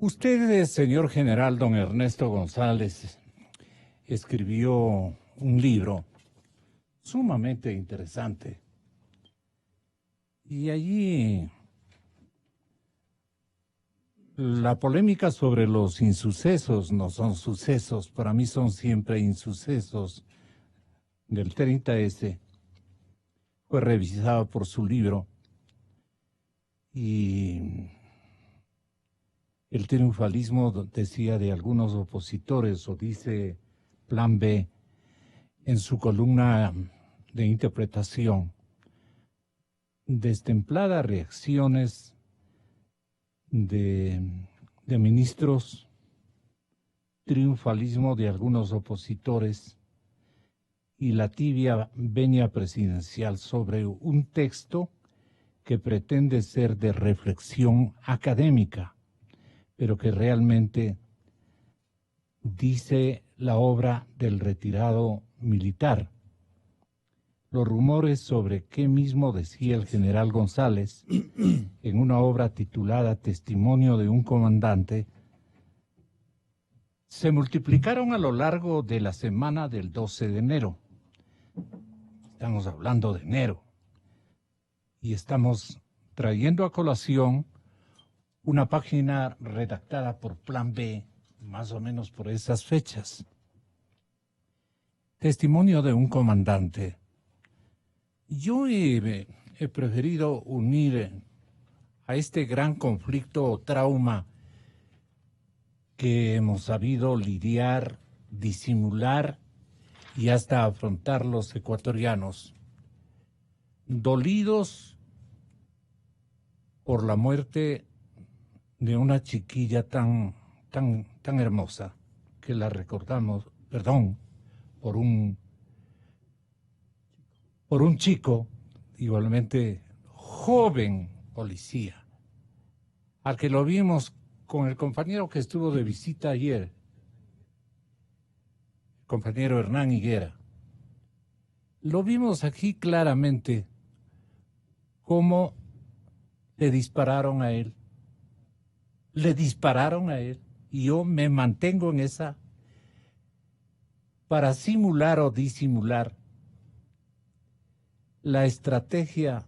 Usted, señor general don Ernesto González, escribió un libro sumamente interesante. Y allí la polémica sobre los insucesos no son sucesos, para mí son siempre insucesos del 30S, fue revisada por su libro y el triunfalismo, decía, de algunos opositores, o dice Plan B en su columna de interpretación, destempladas reacciones de ministros, triunfalismo de algunos opositores y la tibia venia presidencial sobre un texto que pretende ser de reflexión académica, pero que realmente dice la obra del retirado militar. Los rumores sobre qué mismo decía el general González en una obra titulada Testimonio de un comandante se multiplicaron a lo largo de la semana del 12 de enero. Estamos hablando de enero y estamos trayendo a colación una página redactada por Plan B, más o menos por esas fechas. Testimonio de un comandante. Yo he preferido unir a este gran conflicto o trauma que hemos sabido lidiar, disimular y hasta afrontar los ecuatorianos, dolidos por la muerte de una chiquilla tan hermosa, que la recordamos, por un chico igualmente joven policía, al que lo vimos con el compañero que estuvo de visita ayer, el compañero Hernán Higuera. Lo vimos aquí claramente cómo le dispararon a él. Y yo me mantengo en esa para simular o disimular la estrategia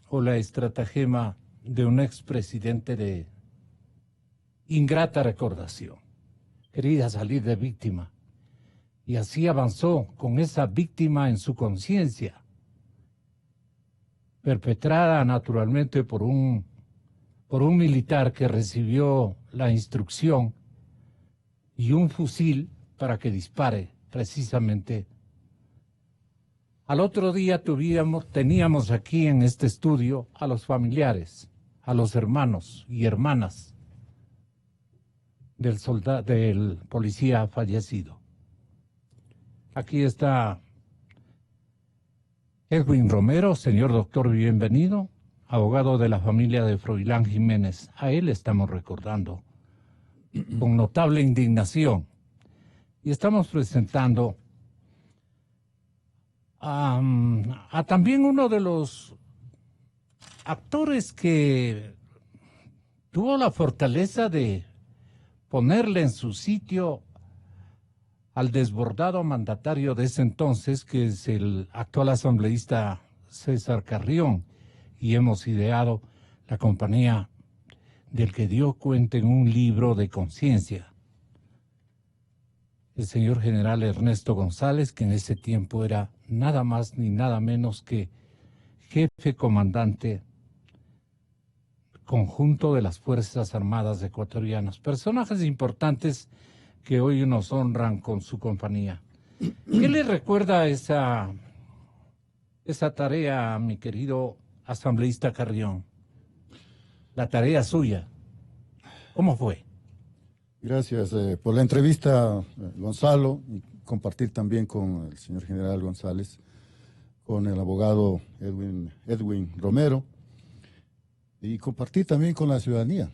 o la estratagema de un expresidente de ingrata recordación. Quería salir de víctima y así avanzó con esa víctima en su conciencia, perpetrada naturalmente por un militar que recibió la instrucción y un fusil para que dispare precisamente. Al otro día teníamos aquí en este estudio a los familiares, a los hermanos y hermanas del policía fallecido. Aquí está Edwin Romero, señor doctor, bienvenido, abogado de la familia de Froilán Jiménez. A él estamos recordando con notable indignación. Y estamos presentando a también uno de los actores que tuvo la fortaleza de ponerle en su sitio al desbordado mandatario de ese entonces, que es el actual asambleísta César Carrión, y hemos ideado la compañía del que dio cuenta en un libro de conciencia, el señor general Ernesto González, que en ese tiempo era nada más ni nada menos que jefe comandante conjunto de las Fuerzas Armadas ecuatorianas. Personajes importantes que hoy nos honran con su compañía. ¿Qué le recuerda esa tarea, mi querido asambleísta Carrión? La tarea suya. ¿Cómo fue? Gracias por la entrevista, Gonzalo, y compartir también con el señor general González, con el abogado Edwin Romero, y compartir también con la ciudadanía.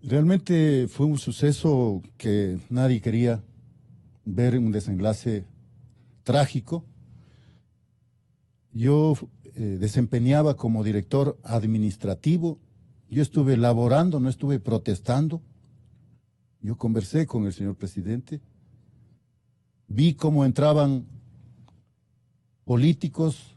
Realmente fue un suceso que nadie quería ver, un desenlace trágico. Yo desempeñaba como director administrativo Yo estuve laborando, no estuve protestando. Yo conversé con el señor presidente, vi cómo entraban políticos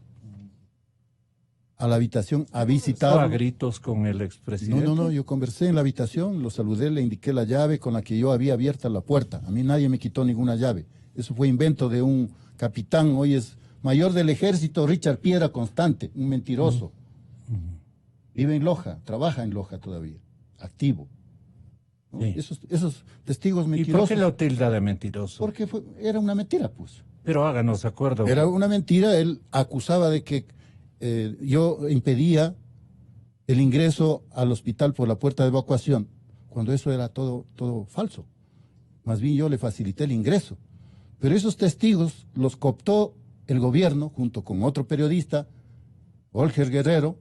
a la habitación a visitarlo. ¿A gritos con el expresidente? No, yo conversé en la habitación, lo saludé, le indiqué la llave con la que yo había abierta la puerta. A mí nadie me quitó ninguna llave. Eso fue invento de un capitán, hoy es mayor del ejército, Richard Piedra Constante, un mentiroso. Vive en Loja, trabaja en Loja todavía, activo. ¿No? Sí. Esos testigos mentirosos. ¿Y por qué lo tilda de mentiroso? Porque era una mentira, pues. Pero háganos acuerdo. Era una mentira, él acusaba de que yo impedía el ingreso al hospital por la puerta de evacuación, cuando eso era todo falso. Más bien yo le facilité el ingreso. Pero esos testigos los cooptó el gobierno junto con otro periodista, Olger Guerrero,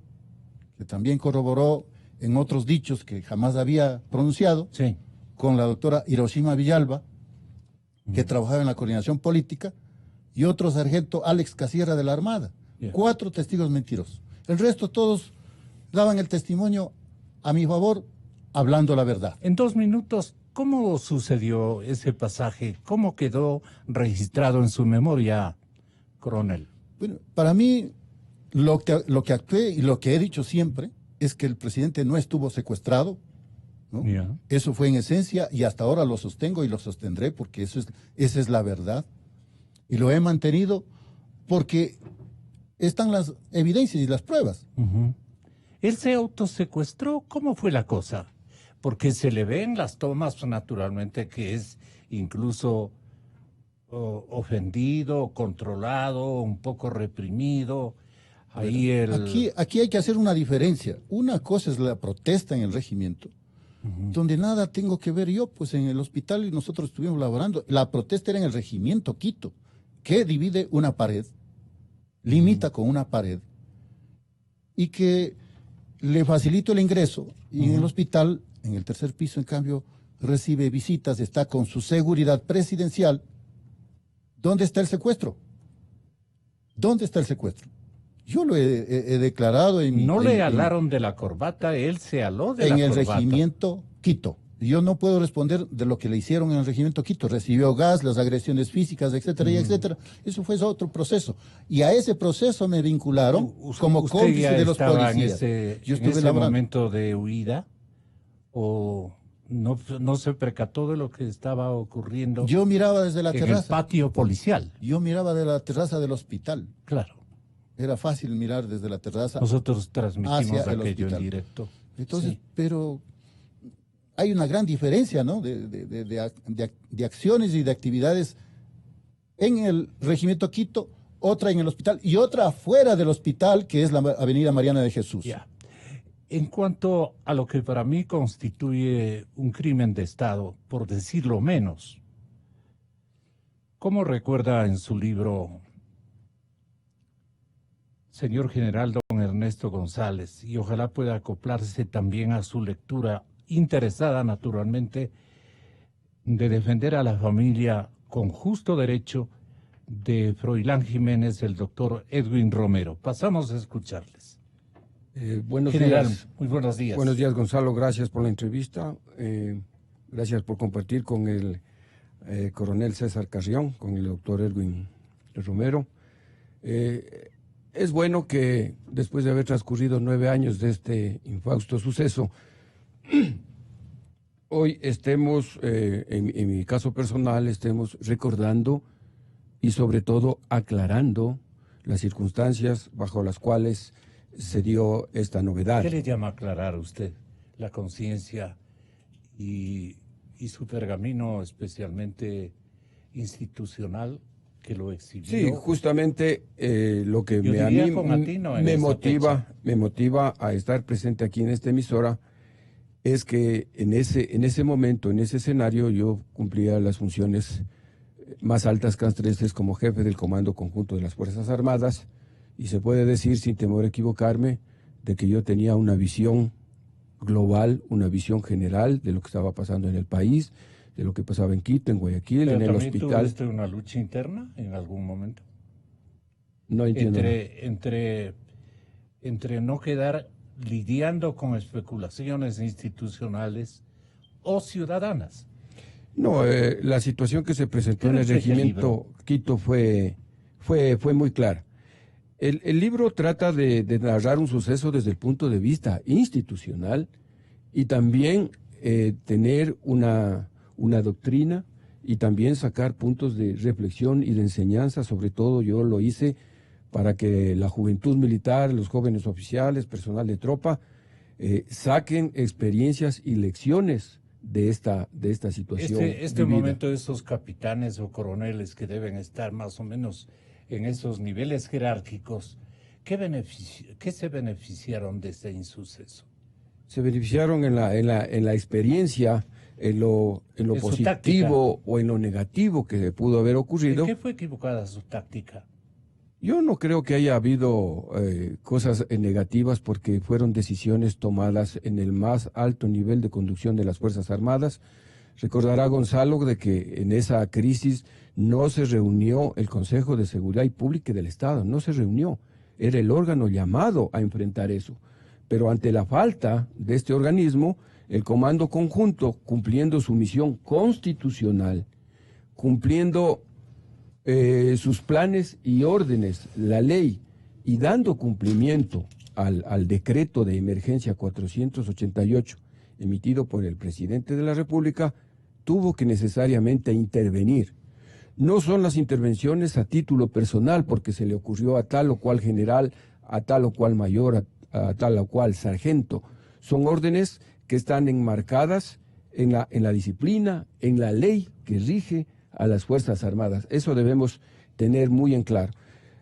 que también corroboró en otros dichos que jamás había pronunciado, sí, con la doctora Hiroshima Villalba, que trabajaba en la coordinación política, y otro sargento Alex Casierra de la Armada. 4 testigos mentirosos. El resto todos daban el testimonio a mi favor, hablando la verdad. En 2 minutos, ¿cómo sucedió ese pasaje? ¿Cómo quedó registrado en su memoria, coronel? Bueno, para mí, lo que actué y lo que he dicho siempre es que el presidente no estuvo secuestrado, ¿no? Eso fue en esencia y hasta ahora lo sostengo y lo sostendré porque esa es la verdad. Y lo he mantenido porque están las evidencias y las pruebas. ¿Él se autosecuestró? ¿Cómo fue la cosa? Porque se le ven las tomas, naturalmente, que es incluso ofendido, controlado, un poco reprimido. Ahí Aquí hay que hacer una diferencia. Una cosa es la protesta en el regimiento, donde nada tengo que ver yo, pues en el hospital y nosotros estuvimos laborando. La protesta era en el regimiento Quito, que divide una pared, limita con una pared, y que le facilito el ingreso. Y en el hospital, en el 3er piso, en cambio, recibe visitas, está con su seguridad presidencial. ¿Dónde está el secuestro? ¿Dónde está el secuestro? Yo lo he declarado en... No le alaron de la corbata, él se aló de la corbata. En el regimiento Quito. Yo no puedo responder de lo que le hicieron en el regimiento Quito. Recibió gas, las agresiones físicas, etcétera, y etcétera. Eso fue otro proceso. Y a ese proceso me vincularon como cómplice de los policías. Yo estuve en ese momento de huida, o no se percató de lo que estaba ocurriendo. Yo miraba desde la terraza. En el patio policial. Yo miraba de la terraza del hospital. Claro. Era fácil mirar desde la terraza. Nosotros transmitimos aquello en directo. Entonces, sí. Pero hay una gran diferencia, ¿no? De acciones y de actividades en el regimiento Quito, otra en el hospital y otra fuera del hospital, que es la Avenida Mariana de Jesús. Ya. En cuanto a lo que para mí constituye un crimen de Estado, por decirlo menos, ¿cómo recuerda en su libro, señor general don Ernesto González, y ojalá pueda acoplarse también a su lectura interesada, naturalmente, de defender a la familia con justo derecho de Froilán Jiménez, el doctor Edwin Romero? Pasamos a escucharles. Buenos General, días. muy buenos días. Buenos días, Gonzalo. Gracias por la entrevista. Gracias por compartir con el coronel César Carrión, con el doctor Edwin Romero. Es bueno que después de haber transcurrido 9 años de este infausto suceso, hoy estemos, en mi caso personal, estemos recordando y sobre todo aclarando las circunstancias bajo las cuales se dio esta novedad. ¿Qué le llama aclarar usted? La conciencia y su pergamino especialmente institucional que lo exhibió. Sí, justamente lo que a mí me motiva a estar presente aquí en esta emisora es que en ese momento, en ese escenario, yo cumplía las funciones más altas castrenses como jefe del Comando Conjunto de las Fuerzas Armadas, y se puede decir, sin temor a equivocarme, de que yo tenía una visión global, una visión general de lo que estaba pasando en el país, de lo que pasaba en Quito, en Guayaquil, ¿Pero en el hospital. ¿Tuviste una lucha interna en algún momento? No entiendo. Entre no quedar lidiando con especulaciones institucionales o ciudadanas. No, la situación que se presentó en el regimiento Quito fue muy clara. El libro trata de narrar un suceso desde el punto de vista institucional y también tener una doctrina y también sacar puntos de reflexión y de enseñanza. Sobre todo yo lo hice para que la juventud militar, los jóvenes oficiales, personal de tropa, saquen experiencias y lecciones de esta situación. Este momento de esos capitanes o coroneles que deben estar más o menos en esos niveles jerárquicos, ¿qué se beneficiaron de este insuceso? Se beneficiaron en la experiencia, en lo positivo o en lo negativo que pudo haber ocurrido. ¿En qué fue equivocada su táctica? Yo no creo que haya habido cosas negativas, porque fueron decisiones tomadas en el más alto nivel de conducción de las Fuerzas Armadas. Recordará Gonzalo de que en esa crisis no se reunió el Consejo de Seguridad Pública del Estado, no se reunió. Era el órgano llamado a enfrentar eso. Pero ante la falta de este organismo, el Comando Conjunto, cumpliendo su misión constitucional, cumpliendo sus planes y órdenes, la ley, y dando cumplimiento al decreto de emergencia 488 emitido por el presidente de la República, tuvo que necesariamente intervenir. No son las intervenciones a título personal, porque se le ocurrió a tal o cual general, a tal o cual mayor, a tal o cual sargento. Son órdenes que están enmarcadas en la disciplina, en la ley que rige a las Fuerzas Armadas. Eso debemos tener muy en claro.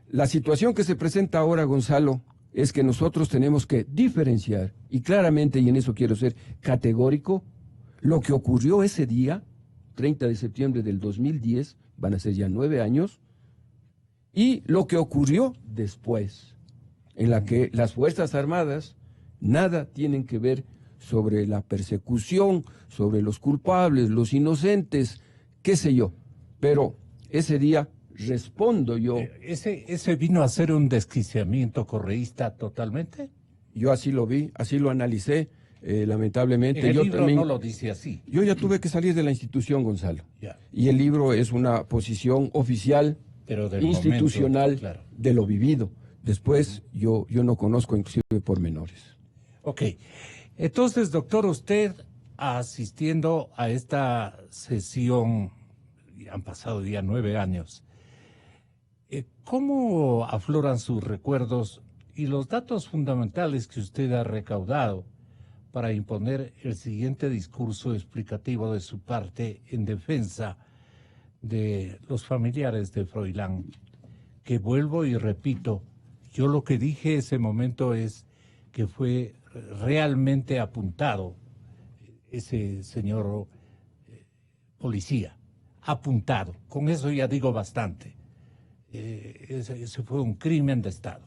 La situación que se presenta ahora, Gonzalo, es que nosotros tenemos que diferenciar, y claramente, y en eso quiero ser categórico, lo que ocurrió ese día, 30 de septiembre del 2010, van a ser ya 9 años, y lo que ocurrió después, en la que las Fuerzas Armadas nada tienen que ver sobre la persecución, sobre los culpables, los inocentes, qué sé yo. Pero ese día respondo yo. ¿Ese vino a ser un desquiciamiento correísta totalmente? Yo así lo vi, así lo analicé, lamentablemente. El libro también no lo dice así. Yo ya tuve que salir de la institución, Gonzalo. Ya. Y el libro es una posición oficial, pero institucional, momento, claro, de lo vivido. Después yo no conozco inclusive pormenores. Ok. Entonces, doctor, usted asistiendo a esta sesión, han pasado ya 9 años, ¿cómo afloran sus recuerdos y los datos fundamentales que usted ha recaudado para imponer el siguiente discurso explicativo de su parte en defensa de los familiares de Froilán? Que vuelvo y repito, yo lo que dije ese momento es que fue realmente apuntado ese señor policía, apuntado. Con eso ya digo bastante. Ese fue un crimen de Estado.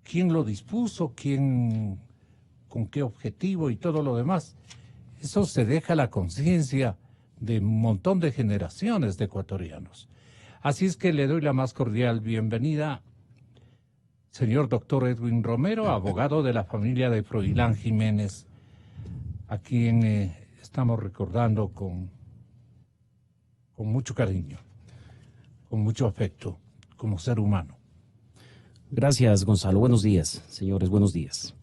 ¿Quién lo dispuso? ¿Quién, con qué objetivo y todo lo demás? Eso se deja a la conciencia de un montón de generaciones de ecuatorianos. Así es que le doy la más cordial bienvenida, señor doctor Edwin Romero, abogado de la familia de Froilán Jiménez, a quien estamos recordando con mucho cariño, con mucho afecto, como ser humano. Gracias, Gonzalo. Buenos días, señores, buenos días.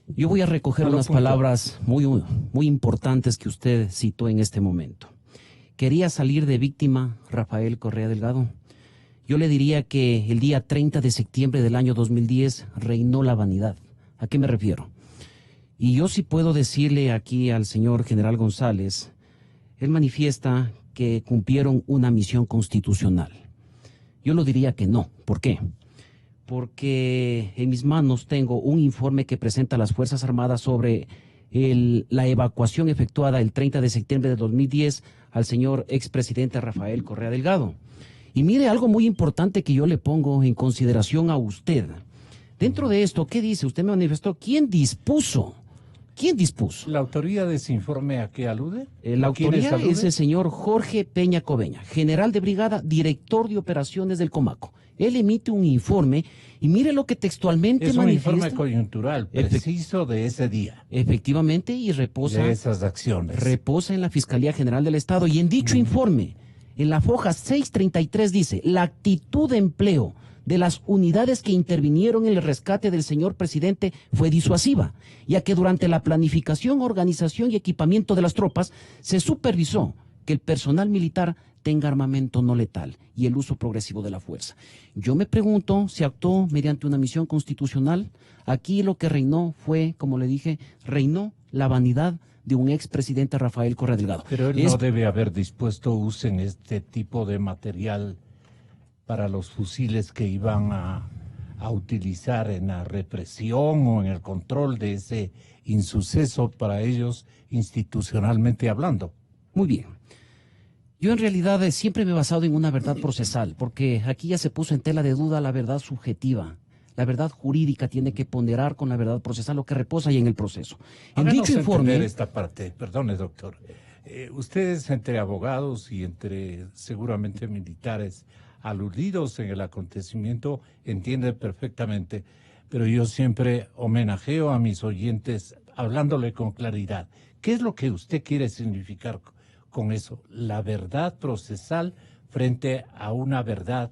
Yo voy a recoger unas palabras muy importantes que usted citó en este momento. ¿Quería salir de víctima Rafael Correa Delgado? Yo le diría que el día 30 de septiembre del año 2010 reinó la vanidad. ¿A qué me refiero? Y yo sí puedo decirle aquí al señor general González, él manifiesta que cumplieron una misión constitucional. Yo lo diría que no. ¿Por qué? Porque en mis manos tengo un informe que presenta las Fuerzas Armadas sobre la evacuación efectuada el 30 de septiembre de 2010 al señor expresidente Rafael Correa Delgado. Y mire algo muy importante que yo le pongo en consideración a usted. Dentro de esto, ¿qué dice? Usted me manifestó. ¿Quién dispuso? ¿Quién dispuso? ¿La autoría de ese informe a qué alude? La autoría es el señor Jorge Peña Coveña, general de brigada, director de operaciones del Comaco. Él emite un informe y mire lo que textualmente manifiesta. Es un informe coyuntural, preciso de ese día. Efectivamente, y reposa. De esas acciones. Reposa en la Fiscalía General del Estado. Y en dicho informe, en la foja 633 dice, la actitud de empleo de las unidades que intervinieron en el rescate del señor presidente fue disuasiva, ya que durante la planificación, organización y equipamiento de las tropas se supervisó que el personal militar tenga armamento no letal y el uso progresivo de la fuerza. Yo me pregunto si actuó mediante una misión constitucional. Aquí lo que reinó fue, como le dije, reinó la vanidad de un expresidente, Rafael Correa Delgado. Pero él no debe haber dispuesto usen este tipo de material para los fusiles que iban a utilizar en la represión o en el control de ese insuceso para ellos institucionalmente hablando. Muy bien. Yo en realidad siempre me he basado en una verdad procesal, porque aquí ya se puso en tela de duda la verdad subjetiva. La verdad jurídica tiene que ponderar con la verdad procesal lo que reposa ahí en el proceso. En dicho informe... esta parte, perdone, doctor. Ustedes entre abogados y entre seguramente militares aludidos en el acontecimiento entienden perfectamente, pero yo siempre homenajeo a mis oyentes hablándole con claridad. ¿Qué es lo que usted quiere significar con eso? La verdad procesal frente a una verdad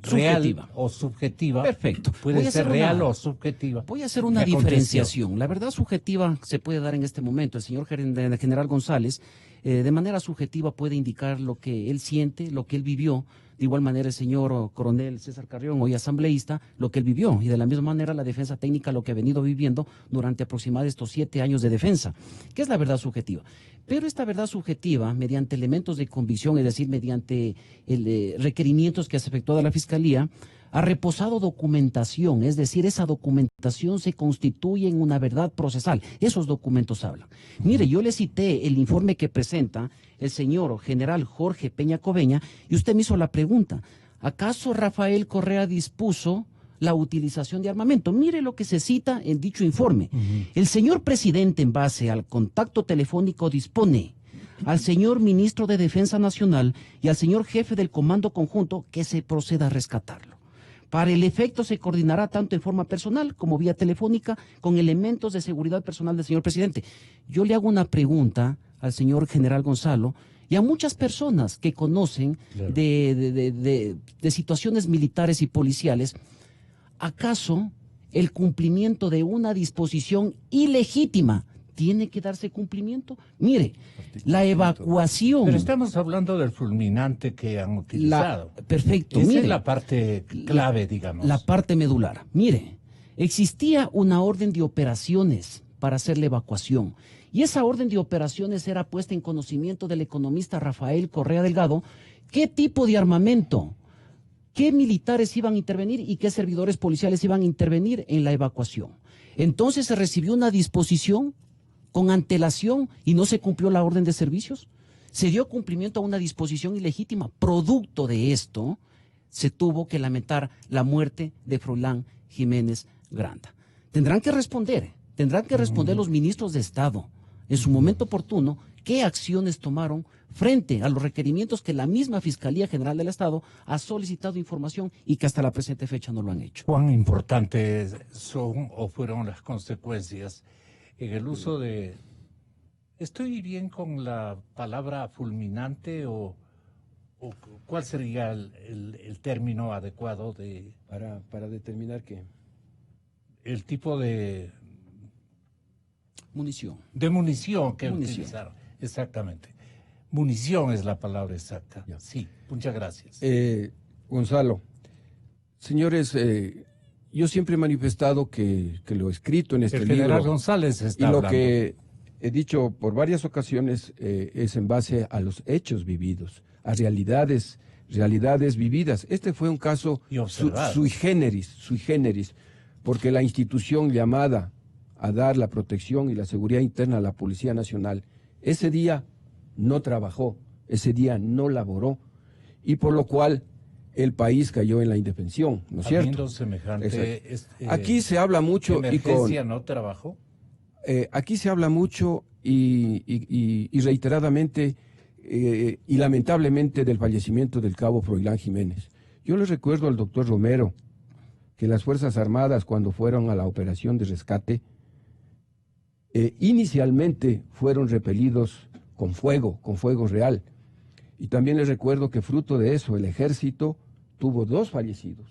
real o subjetiva. Perfecto. Puede ser real o subjetiva. Voy a hacer una diferenciación. La verdad subjetiva se puede dar en este momento. El señor general González, de manera subjetiva, puede indicar lo que él siente, lo que él vivió. De igual manera, el señor coronel César Carrión, hoy asambleísta, lo que él vivió. Y de la misma manera, la defensa técnica, lo que ha venido viviendo durante aproximadamente estos 7 años de defensa, que es la verdad subjetiva. Pero esta verdad subjetiva, mediante elementos de convicción, es decir, mediante requerimientos que ha efectuado la Fiscalía, ha reposado documentación, es decir, esa documentación se constituye en una verdad procesal. Esos documentos hablan. Mire, yo le cité el informe que presenta el señor general Jorge Peña Coveña y usted me hizo la pregunta, ¿acaso Rafael Correa dispuso la utilización de armamento? Mire lo que se cita en dicho informe. El señor presidente, en base al contacto telefónico, dispone al señor ministro de Defensa Nacional y al señor jefe del Comando Conjunto que se proceda a rescatarlo. Para el efecto se coordinará tanto en forma personal como vía telefónica con elementos de seguridad personal del señor presidente. Yo le hago una pregunta al señor general Gonzalo y a muchas personas que conocen de situaciones militares y policiales. ¿Acaso el cumplimiento de una disposición ilegítima tiene que darse cumplimiento? Mire, la evacuación... Pero estamos hablando del fulminante que han utilizado. Perfecto. Esa mire, es la parte clave, digamos. La parte medular. Mire, existía una orden de operaciones para hacer la evacuación. Y esa orden de operaciones era puesta en conocimiento del economista Rafael Correa Delgado. ¿Qué tipo de armamento? ¿Qué militares iban a intervenir y qué servidores policiales iban a intervenir en la evacuación? Entonces se recibió una disposición con antelación y no se cumplió la orden de servicios. Se dio cumplimiento a una disposición ilegítima. Producto de esto, se tuvo que lamentar la muerte de Froilán Jiménez Granda. Tendrán que responder los ministros de Estado en su momento oportuno qué acciones tomaron frente a los requerimientos que la misma Fiscalía General del Estado ha solicitado información y que hasta la presente fecha no lo han hecho. ¿Cuán importantes son o fueron las consecuencias en el uso de... ¿Estoy bien con la palabra fulminante o cuál sería el término adecuado de... Para determinar qué? El tipo de... Munición. De munición que utilizaron. Exactamente. Munición es la palabra exacta. Ya. Sí, muchas gracias. Gonzalo, señores, yo siempre he manifestado que lo escrito en este libro... El general González está hablando. Y lo que he dicho por varias ocasiones es en base a los hechos vividos, a realidades vividas. Este fue un caso sui generis, porque la institución llamada a dar la protección y la seguridad interna a la Policía Nacional, ese día no trabajó, ese día no laboró, y por lo cual el país cayó en la indefensión, ¿no es cierto? Semejante aquí se habla mucho emergencia no trabajó. Aquí se habla mucho y reiteradamente y lamentablemente del fallecimiento del cabo Froilán Jiménez. Yo le recuerdo al doctor Romero que las Fuerzas Armadas, cuando fueron a la operación de rescate, inicialmente fueron repelidos con fuego real. Y también les recuerdo que fruto de eso el ejército tuvo 2 fallecidos,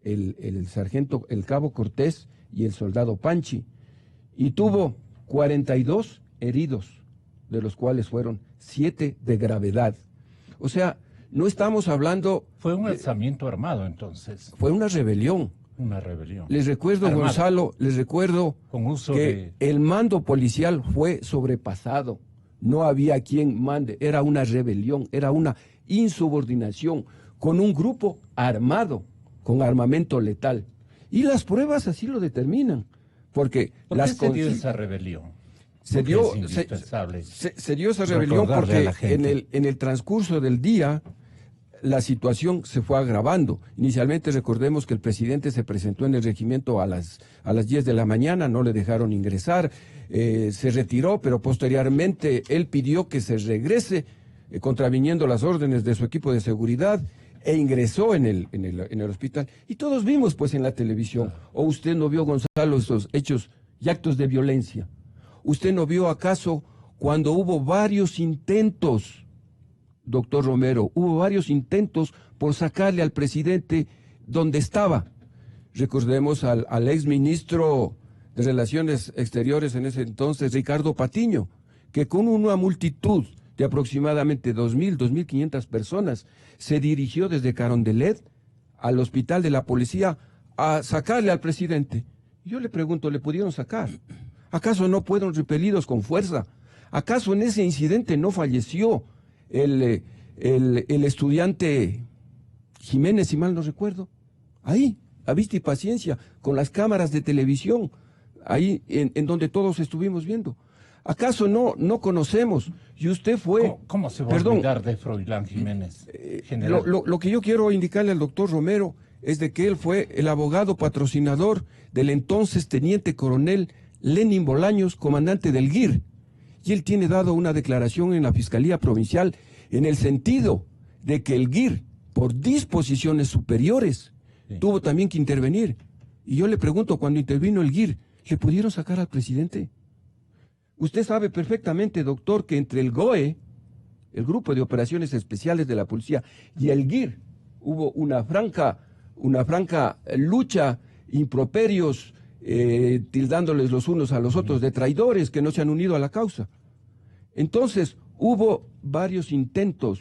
el sargento, el cabo Cortés y el soldado Panchi, y tuvo 42 heridos, de los cuales fueron 7 de gravedad. O sea, no estamos hablando... Fue un alzamiento armado, entonces. Fue una rebelión. Una rebelión. Les recuerdo, armado. Gonzalo, les recuerdo que el mando policial fue sobrepasado. No había quien mande. Era una rebelión, era una insubordinación con un grupo armado, con armamento letal. Y las pruebas así lo determinan. Porque ¿Por qué se dio esa rebelión? Se dio esa rebelión porque en el transcurso del día la situación se fue agravando. Inicialmente recordemos que el presidente se presentó en el regimiento a las 10 de la mañana, no le dejaron ingresar, se retiró, pero posteriormente él pidió que se regrese, contraviniendo las órdenes de su equipo de seguridad, e ingresó en el hospital. Y todos vimos pues en la televisión. ¿O usted no vio, Gonzalo, esos hechos y actos de violencia? ¿Usted no vio acaso cuando hubo varios intentos, doctor Romero, hubo varios intentos por sacarle al presidente donde estaba? Recordemos al exministro de Relaciones Exteriores en ese entonces, Ricardo Patiño, que con una multitud de aproximadamente 2.000, 2.500 personas se dirigió desde Carondelet al hospital de la policía a sacarle al presidente. Yo le pregunto, ¿le pudieron sacar? ¿Acaso no fueron repelidos con fuerza? ¿Acaso en ese incidente no falleció el estudiante Jiménez, si mal no recuerdo? Ahí, a vista y paciencia, con las cámaras de televisión, ahí en donde todos estuvimos viendo. ¿Acaso no conocemos? Y usted fue... ¿Cómo se va a olvidar de Froilán Jiménez? Lo que yo quiero indicarle al doctor Romero es de que él fue el abogado patrocinador del entonces teniente coronel Lenin Bolaños, comandante del GIR, y él tiene dado una declaración en la Fiscalía Provincial en el sentido de que el GIR, por disposiciones superiores, tuvo también que intervenir. Y yo le pregunto, cuando intervino el GIR, ¿le pudieron sacar al presidente? Usted sabe perfectamente, doctor, que entre el GOE, el Grupo de Operaciones Especiales de la Policía, y el GIR, hubo una franca lucha, improperios, tildándoles los unos a los otros de traidores que no se han unido a la causa. Entonces, hubo varios intentos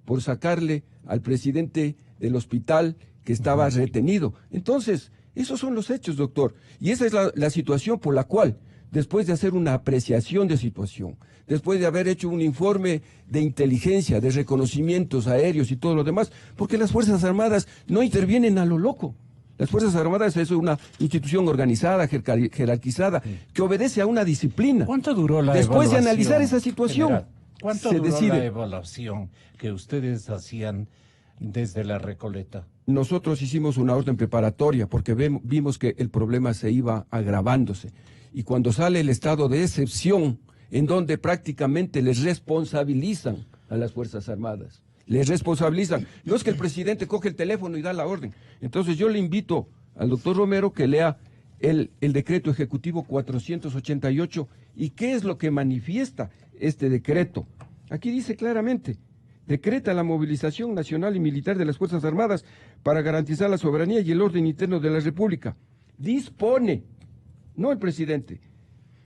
por sacarle al presidente del hospital que estaba retenido. Entonces, esos son los hechos, doctor. Y esa es la situación por la cual, después de hacer una apreciación de situación, después de haber hecho un informe de inteligencia, de reconocimientos aéreos y todo lo demás, porque las Fuerzas Armadas no intervienen a lo loco. Las Fuerzas Armadas es una institución organizada, jerarquizada, que obedece a una disciplina. ¿Cuánto duró la evaluación? Después de analizar esa situación, general, ¿cuánto duró la evaluación que ustedes hacían desde la Recoleta? Nosotros hicimos una orden preparatoria porque vimos que el problema se iba agravándose. Y cuando sale el estado de excepción, en donde prácticamente les responsabilizan a las Fuerzas Armadas, les responsabilizan. No es que el presidente coge el teléfono y da la orden. Entonces yo le invito al doctor Romero que lea el decreto ejecutivo 488 y qué es lo que manifiesta este decreto. Aquí dice claramente: decreta la movilización nacional y militar de las Fuerzas Armadas para garantizar la soberanía y el orden interno de la República. Dispone, no el presidente,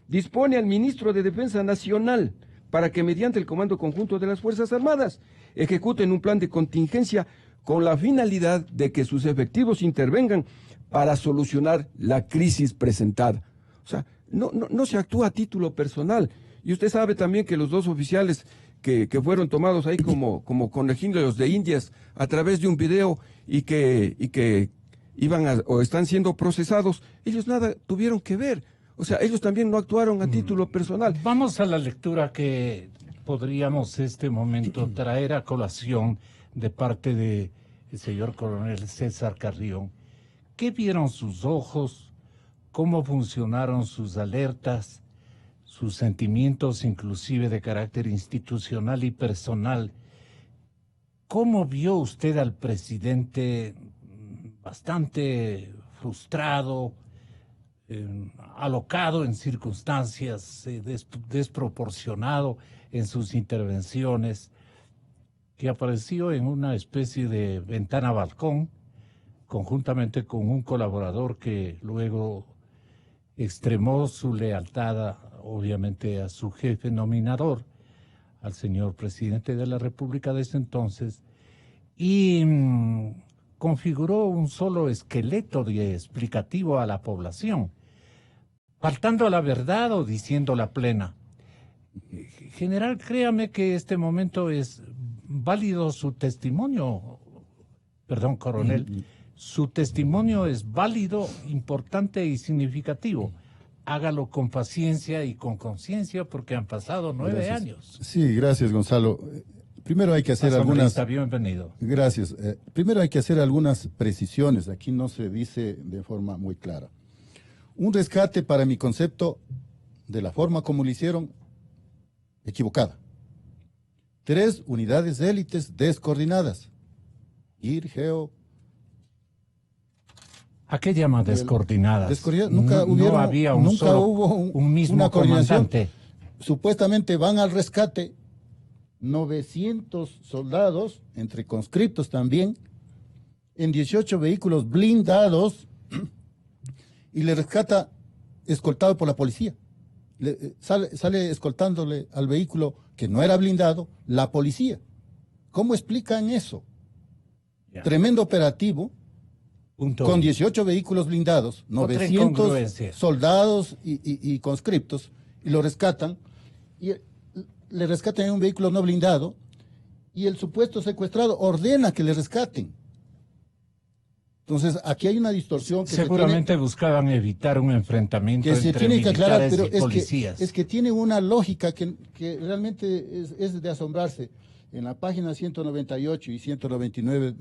dispone al ministro de Defensa Nacional para que mediante el Comando Conjunto de las Fuerzas Armadas ejecuten un plan de contingencia con la finalidad de que sus efectivos intervengan para solucionar la crisis presentada. O sea, no se actúa a título personal. Y usted sabe también que los 2 oficiales que fueron tomados ahí como conejillos de Indias a través de un video y que iban o están siendo procesados, ellos nada tuvieron que ver. O sea, ellos también no actuaron a título personal. Vamos a la lectura que podríamos este momento traer a colación de parte del señor coronel César Carrión. ¿Qué vieron sus ojos? ¿Cómo funcionaron sus alertas? Sus sentimientos, inclusive de carácter institucional y personal. ¿cómo vio usted al presidente bastante frustrado, alocado en circunstancias, desproporcionado en sus intervenciones, que apareció en una especie de ventana-balcón, conjuntamente con un colaborador que luego extremó su lealtad, obviamente, a su jefe nominador, al señor presidente de la República de ese entonces, y configuró un solo esqueleto de explicativo a la población, faltando a la verdad o diciendo la plena? General, créame que este momento es válido su testimonio, perdón, coronel, su testimonio es válido, importante y significativo. Hágalo con paciencia y con conciencia porque han pasado 9 años. Sí, gracias, Gonzalo. Primero hay que hacer algunas... Bienvenido. Gracias. Primero hay que hacer algunas precisiones. Aquí no se dice de forma muy clara. Un rescate, para mi concepto, de la forma como lo hicieron, equivocada. 3 unidades de élites descoordinadas. IR, GEO. ¿A qué llaman descoordinadas? Nunca había un mismo una coordinación. Comandante. Supuestamente van al rescate 900 soldados, entre conscriptos también, en 18 vehículos blindados, y le rescata escoltado por la policía. Sale escoltándole al vehículo que no era blindado la policía. ¿Cómo explican eso? Ya. Tremendo operativo. Con 18 vehículos blindados, 900 soldados y conscriptos, y lo rescatan, y le rescatan en un vehículo no blindado, y el supuesto secuestrado ordena que le rescaten. Entonces, aquí hay una distorsión. Que seguramente buscaban evitar un enfrentamiento que se entre tiene que aclarar, militares pero y policías. Es que tiene una lógica que realmente es de asombrarse. En la página 198 y 199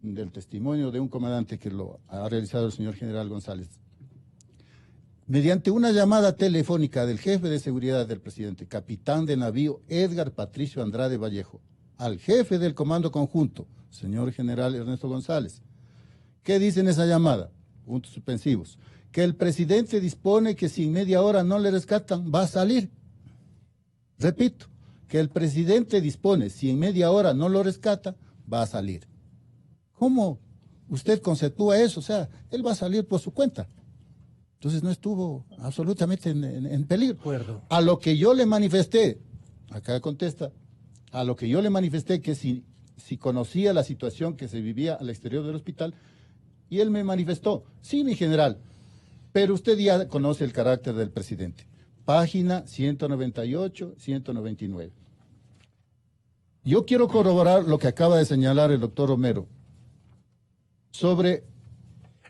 del testimonio de un comandante que lo ha realizado el señor general González, mediante una llamada telefónica del jefe de seguridad del presidente, capitán de navío Edgar Patricio Andrade Vallejo, al jefe del comando conjunto, señor general Ernesto González. ¿Qué dice en esa llamada? Puntos suspensivos. Que el presidente dispone que si en media hora no le rescatan, va a salir. Repito, que el presidente dispone, si en media hora no lo rescata, va a salir. ¿Cómo usted conceptúa eso? O sea, él va a salir por su cuenta. Entonces no estuvo absolutamente en peligro. A lo que yo le manifesté, acá contesta, a lo que yo le manifesté que si conocía la situación que se vivía al exterior del hospital, y él me manifestó, sí, mi general, pero usted ya conoce el carácter del presidente. Página 198, 199. Yo quiero corroborar lo que acaba de señalar el doctor Romero sobre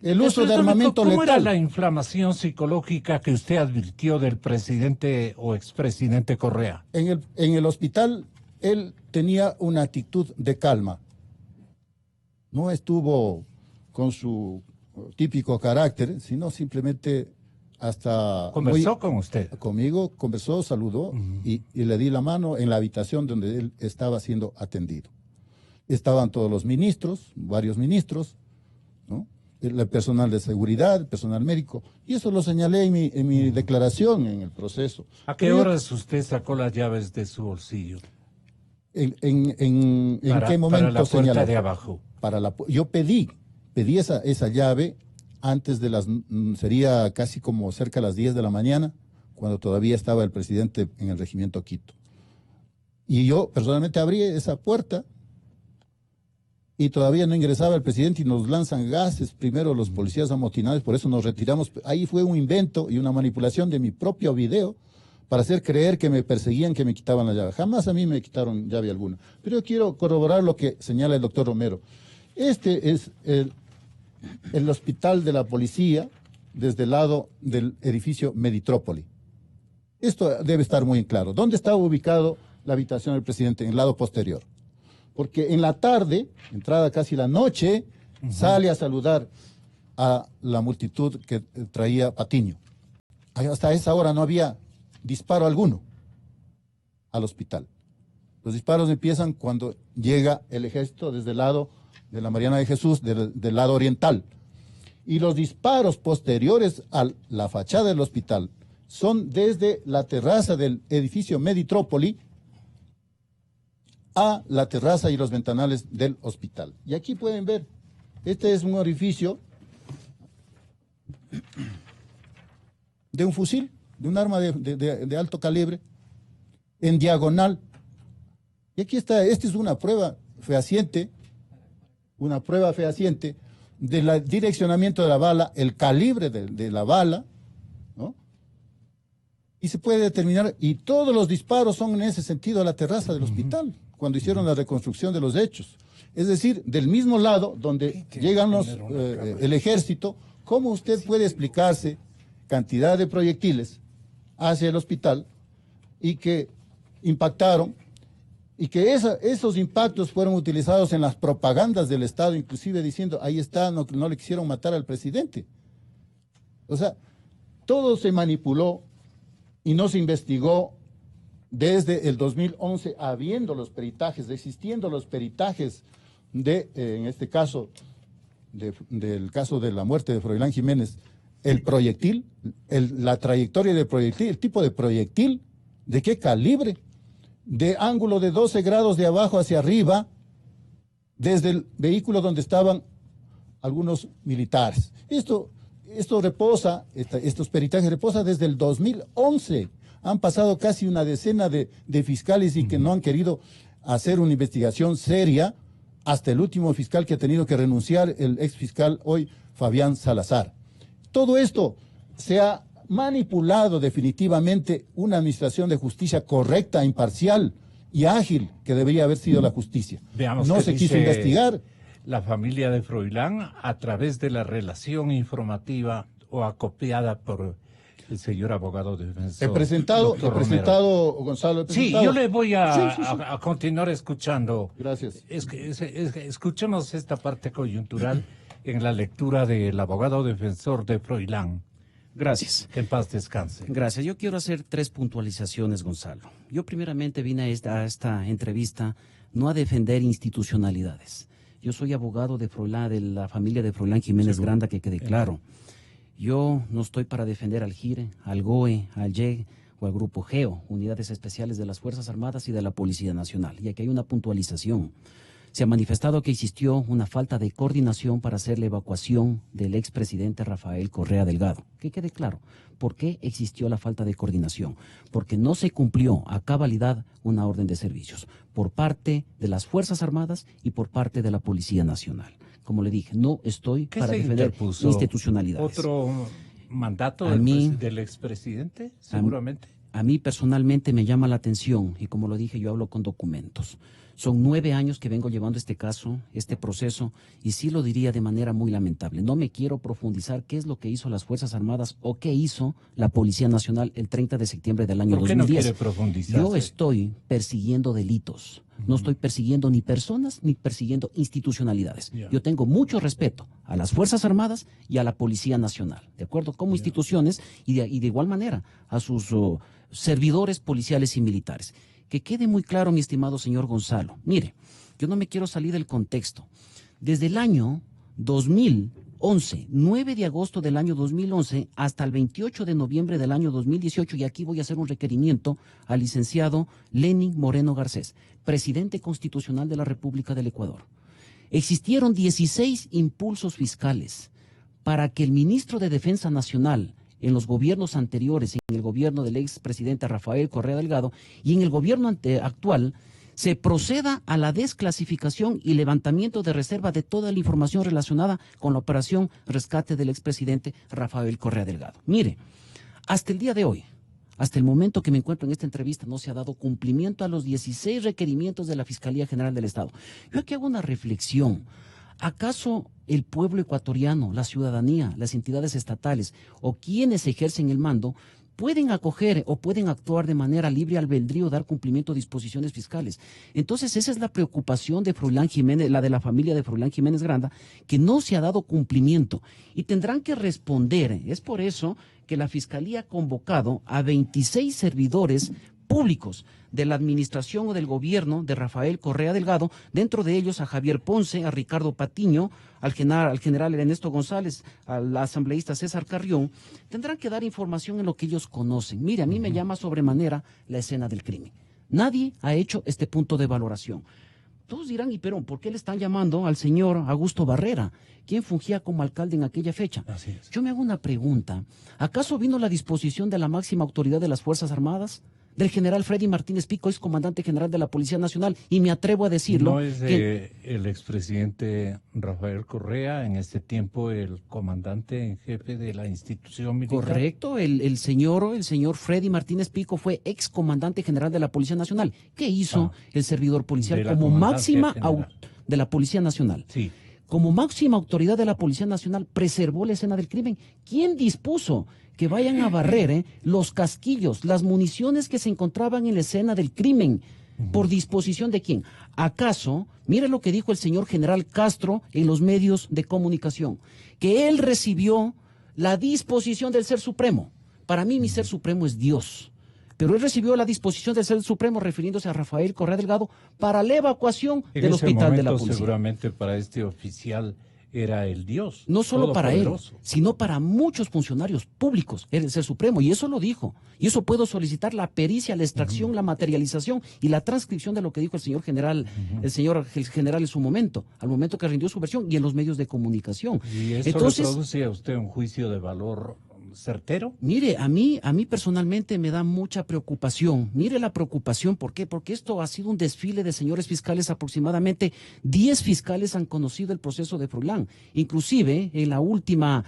el uso de armamento letal. ¿Cómo era la inflamación psicológica que usted advirtió del presidente o expresidente Correa? En el hospital, él tenía una actitud de calma. No estuvo con su típico carácter, sino simplemente hasta... ¿Conversó con usted? Conmigo, conversó, saludó y le di la mano en la habitación donde él estaba siendo atendido. Estaban todos los ministros, varios ministros, ¿no? El personal de seguridad, el personal médico, y eso lo señalé en mi declaración en el proceso. ¿A qué horas usted sacó las llaves de su bolsillo? ¿En qué momento para la puerta señaló? De abajo. Yo pedí esa llave antes de sería casi como cerca de las 10 de la mañana, cuando todavía estaba el presidente en el regimiento Quito. Y yo personalmente abrí esa puerta y todavía no ingresaba el presidente y nos lanzan gases, primero los policías amotinados, por eso nos retiramos. Ahí fue un invento y una manipulación de mi propio video para hacer creer que me perseguían, que me quitaban la llave. Jamás a mí me quitaron llave alguna. Pero yo quiero corroborar lo que señala el doctor Romero. Este es el hospital de la policía desde el lado del edificio Meditrópoli. Esto debe estar muy en claro. ¿Dónde estaba ubicado la habitación del presidente? En el lado posterior. Porque en la tarde, entrada casi la noche, sale a saludar a la multitud que traía Patiño. Hasta esa hora no había disparo alguno al hospital. Los disparos empiezan cuando llega el ejército desde el lado de la Mariana de Jesús, del lado oriental. Y los disparos posteriores a la fachada del hospital son desde la terraza del edificio Meditrópoli a la terraza y los ventanales del hospital. Y aquí pueden ver, este es un orificio de un fusil, de un arma de alto calibre, en diagonal. Y aquí está, esta es una prueba fehaciente del direccionamiento de la bala, el calibre de la bala, ¿no? Y se puede determinar, y todos los disparos son en ese sentido a la terraza del hospital, cuando hicieron la reconstrucción de los hechos. Es decir, del mismo lado donde llegan el ejército, ¿cómo usted puede explicarse cantidad de proyectiles hacia el hospital y que impactaron, y que esos impactos fueron utilizados en las propagandas del Estado, inclusive diciendo, ahí está, no le quisieron matar al presidente? O sea, todo se manipuló y no se investigó desde el 2011, habiendo los peritajes, existiendo los peritajes en este caso, del caso de la muerte de Froilán Jiménez, el proyectil, la trayectoria del proyectil, el tipo de proyectil, de qué calibre, de ángulo de 12 grados de abajo hacia arriba, desde el vehículo donde estaban algunos militares. Esto reposa, estos peritajes reposan desde el 2011. Han pasado casi una decena de fiscales y que no han querido hacer una investigación seria, hasta el último fiscal que ha tenido que renunciar, el ex fiscal hoy, Fabián Salazar. Todo esto se ha manipulado definitivamente una administración de justicia correcta, imparcial y ágil, que debería haber sido la justicia. Veamos, no se quiso investigar. La familia de Froilán, a través de la relación informativa o acopiada por el señor abogado defensor. He presentado, Gonzalo. Sí, yo le voy a continuar escuchando. Gracias. Escuchemos esta parte coyuntural en la lectura del abogado defensor de Froilán. Gracias. Que en paz descanse. Gracias. Yo quiero hacer 3 puntualizaciones, Gonzalo. Yo primeramente vine a esta entrevista no a defender institucionalidades. Yo soy abogado de Froilán, de la familia de Froilán Jiménez Granda, que quede claro. Yo no estoy para defender al GIRE, al GOE, al YEG o al Grupo GEO, Unidades Especiales de las Fuerzas Armadas y de la Policía Nacional. Y aquí hay una puntualización. Se ha manifestado que existió una falta de coordinación para hacer la evacuación del expresidente Rafael Correa Delgado. Que quede claro, ¿por qué existió la falta de coordinación? Porque no se cumplió a cabalidad una orden de servicios por parte de las Fuerzas Armadas y por parte de la Policía Nacional. Como le dije, no estoy para defender institucionalidades. ¿Otro mandato del expresidente, seguramente? A mí personalmente me llama la atención, y como lo dije, yo hablo con documentos. Son 9 años que vengo llevando este caso, este proceso, y sí lo diría de manera muy lamentable. No me quiero profundizar qué es lo que hizo las Fuerzas Armadas o qué hizo la Policía Nacional el 30 de septiembre del año 2010. ¿Por qué no quiere profundizar? Yo estoy persiguiendo delitos. No estoy persiguiendo ni personas ni persiguiendo institucionalidades. Yo tengo mucho respeto a las Fuerzas Armadas y a la Policía Nacional, ¿de acuerdo? Como instituciones y de igual manera a sus servidores policiales y militares. Que quede muy claro, mi estimado señor Gonzalo. Mire, yo no me quiero salir del contexto. Desde el año 2011, 9 de agosto del año 2011, hasta el 28 de noviembre del año 2018, y aquí voy a hacer un requerimiento al licenciado Lenin Moreno Garcés, presidente constitucional de la República del Ecuador. Existieron 16 impulsos fiscales para que el ministro de Defensa Nacional, en los gobiernos anteriores, en el gobierno del expresidente Rafael Correa Delgado y en el gobierno actual, se proceda a la desclasificación y levantamiento de reserva de toda la información relacionada con la operación rescate del expresidente Rafael Correa Delgado. Mire, hasta el día de hoy, hasta el momento que me encuentro en esta entrevista, no se ha dado cumplimiento a los 16 requerimientos de la Fiscalía General del Estado. Yo aquí hago una reflexión. ¿Acaso el pueblo ecuatoriano, la ciudadanía, las entidades estatales o quienes ejercen el mando pueden acoger o pueden actuar de manera libre albedrío, dar cumplimiento a disposiciones fiscales? Entonces esa es la preocupación de Froilán Jiménez, la de la familia de Froilán Jiménez Granda, que no se ha dado cumplimiento y tendrán que responder. Es por eso que la Fiscalía ha convocado a 26 servidores públicos de la administración o del gobierno de Rafael Correa Delgado, dentro de ellos a Javier Ponce, a Ricardo Patiño, al general Ernesto González, al asambleísta César Carrión, tendrán que dar información en lo que ellos conocen. Mire, a mí me llama sobremanera la escena del crimen. Nadie ha hecho este punto de valoración. Todos dirán, y pero ¿por qué le están llamando al señor Augusto Barrera, quien fungía como alcalde en aquella fecha? Así es. Yo me hago una pregunta. ¿Acaso vino la disposición de la máxima autoridad de las Fuerzas Armadas? Del general Freddy Martínez Pico, ex comandante general de la Policía Nacional, y me atrevo a decirlo. No es el expresidente Rafael Correa, en este tiempo el comandante en jefe de la institución militar. Correcto, el señor Freddy Martínez Pico fue ex comandante general de la Policía Nacional. ¿Qué hizo el servidor policial como máxima de la Policía Nacional? Sí. Como máxima autoridad de la Policía Nacional, preservó la escena del crimen. ¿Quién dispuso que vayan a barrer los casquillos, las municiones que se encontraban en la escena del crimen? ¿Por disposición de quién? ¿Acaso, mire lo que dijo el señor general Castro en los medios de comunicación, que él recibió la disposición del Ser Supremo? Para mí mi Ser Supremo es Dios. Pero él recibió la disposición del Ser Supremo, refiriéndose a Rafael Correa Delgado, para la evacuación del hospital de la policía. Seguramente para este oficial era el Dios. No solo para él, sino para muchos funcionarios públicos, era el Ser Supremo, y eso lo dijo. Y eso puedo solicitar la pericia, la extracción, la materialización y la transcripción de lo que dijo el señor general, el general en su momento, al momento que rindió su versión, y en los medios de comunicación. ¿Y eso le produce a usted un juicio de valor certero? Mire, a mí personalmente me da mucha preocupación. Mire la preocupación, ¿por qué? Porque esto ha sido un desfile de señores fiscales. Aproximadamente 10 fiscales han conocido el proceso de Froilán. Inclusive, en la última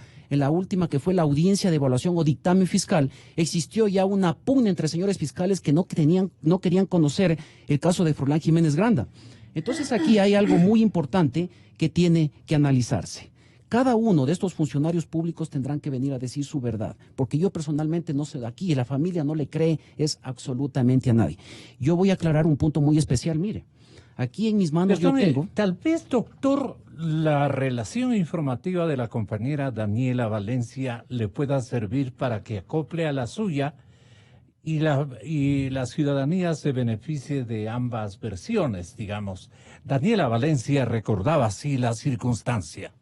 que fue la audiencia de evaluación o dictamen fiscal, existió ya una pugna entre señores fiscales que no querían conocer el caso de Froilán Jiménez Granda. Entonces aquí hay algo muy importante que tiene que analizarse. Cada uno de estos funcionarios públicos tendrán que venir a decir su verdad, porque yo personalmente no sé, aquí la familia no le cree absolutamente a nadie. Yo voy a aclarar un punto muy especial, mire, aquí en mis manos yo tengo... Tal vez, doctor, la relación informativa de la compañera Daniela Valencia le pueda servir para que acople a la suya y la ciudadanía se beneficie de ambas versiones, digamos. Daniela Valencia recordaba así la circunstancia.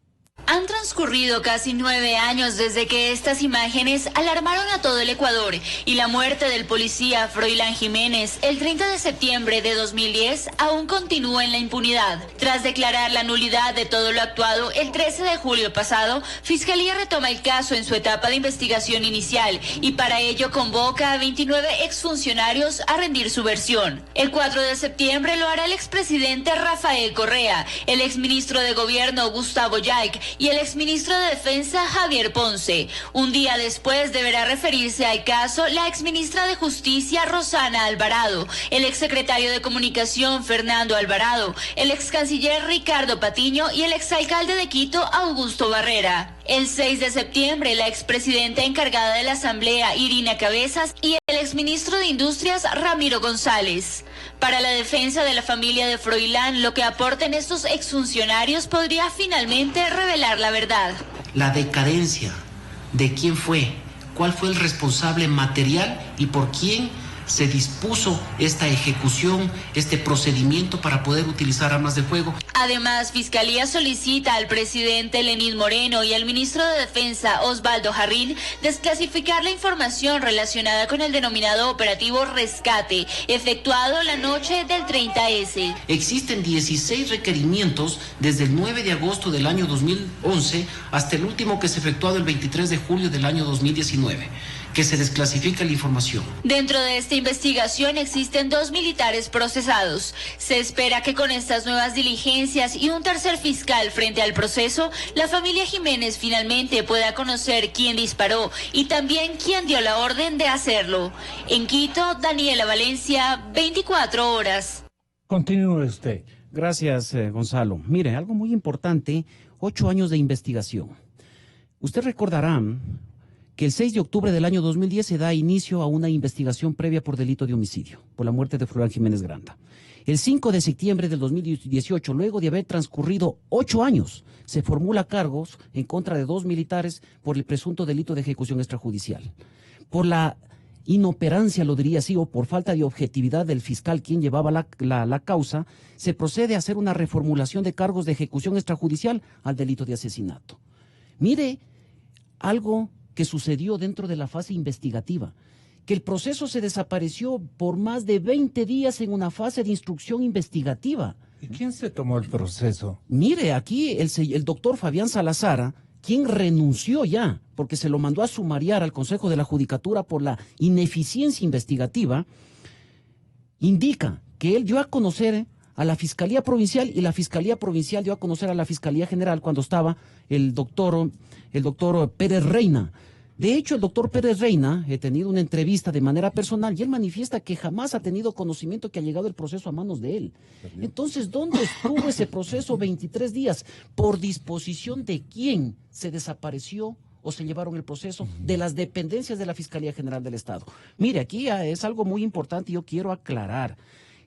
Han transcurrido casi 9 años desde que estas imágenes alarmaron a todo el Ecuador y la muerte del policía Froilán Jiménez el 30 de septiembre de 2010 aún continúa en la impunidad. Tras declarar la nulidad de todo lo actuado el 13 de julio pasado, Fiscalía retoma el caso en su etapa de investigación inicial y para ello convoca a 29 exfuncionarios a rendir su versión. El 4 de septiembre lo hará el expresidente Rafael Correa, el exministro de Gobierno Gustavo Yaik y el exministro de Defensa Javier Ponce. Un día después deberá referirse al caso la exministra de Justicia Rosana Alvarado, el exsecretario de Comunicación Fernando Alvarado, el excanciller Ricardo Patiño y el exalcalde de Quito Augusto Barrera. El 6 de septiembre la expresidenta encargada de la Asamblea Irina Cabezas y el exministro de Industrias Ramiro González. Para la defensa de la familia de Froilán, lo que aporten estos exfuncionarios podría finalmente revelar la verdad. La decadencia de quién fue, cuál fue el responsable material y por quién se dispuso esta ejecución, este procedimiento para poder utilizar armas de fuego. Además, Fiscalía solicita al presidente Lenín Moreno y al ministro de Defensa Osvaldo Jarrín desclasificar la información relacionada con el denominado operativo Rescate, efectuado la noche del 30S. Existen 16 requerimientos desde el 9 de agosto del año 2011 hasta el último que se efectuado el 23 de julio del año 2019. Que se desclasifica la información. Dentro de esta investigación existen 2 militares procesados. Se espera que con estas nuevas diligencias y un tercer fiscal frente al proceso, la familia Jiménez finalmente pueda conocer quién disparó y también quién dio la orden de hacerlo. En Quito, Daniela Valencia, 24 horas. Continúe usted. Gracias, Gonzalo. Mire, algo muy importante, 8 años de investigación. Usted recordará que el 6 de octubre del año 2010 se da inicio a una investigación previa por delito de homicidio, por la muerte de Froilán Jiménez Granda. El 5 de septiembre del 2018, luego de haber transcurrido 8 años, se formula cargos en contra de 2 militares por el presunto delito de ejecución extrajudicial. Por la inoperancia, lo diría así, o por falta de objetividad del fiscal quien llevaba la causa, se procede a hacer una reformulación de cargos de ejecución extrajudicial al delito de asesinato. Mire algo que sucedió dentro de la fase investigativa, que el proceso se desapareció por más de 20 días en una fase de instrucción investigativa. ¿Y quién se tomó el proceso? Mire, aquí el doctor Fabián Salazar, quien renunció ya, porque se lo mandó a sumariar al Consejo de la Judicatura por la ineficiencia investigativa, indica que él dio a conocer a la Fiscalía Provincial y la Fiscalía Provincial dio a conocer a la Fiscalía General cuando estaba el doctor Pérez Reina. De hecho, el doctor Pérez Reina, he tenido una entrevista de manera personal y él manifiesta que jamás ha tenido conocimiento que ha llegado el proceso a manos de él. Entonces, ¿dónde estuvo ese proceso 23 días? ¿Por disposición de quién se desapareció o se llevaron el proceso? De las dependencias de la Fiscalía General del Estado. Mire, aquí es algo muy importante y yo quiero aclarar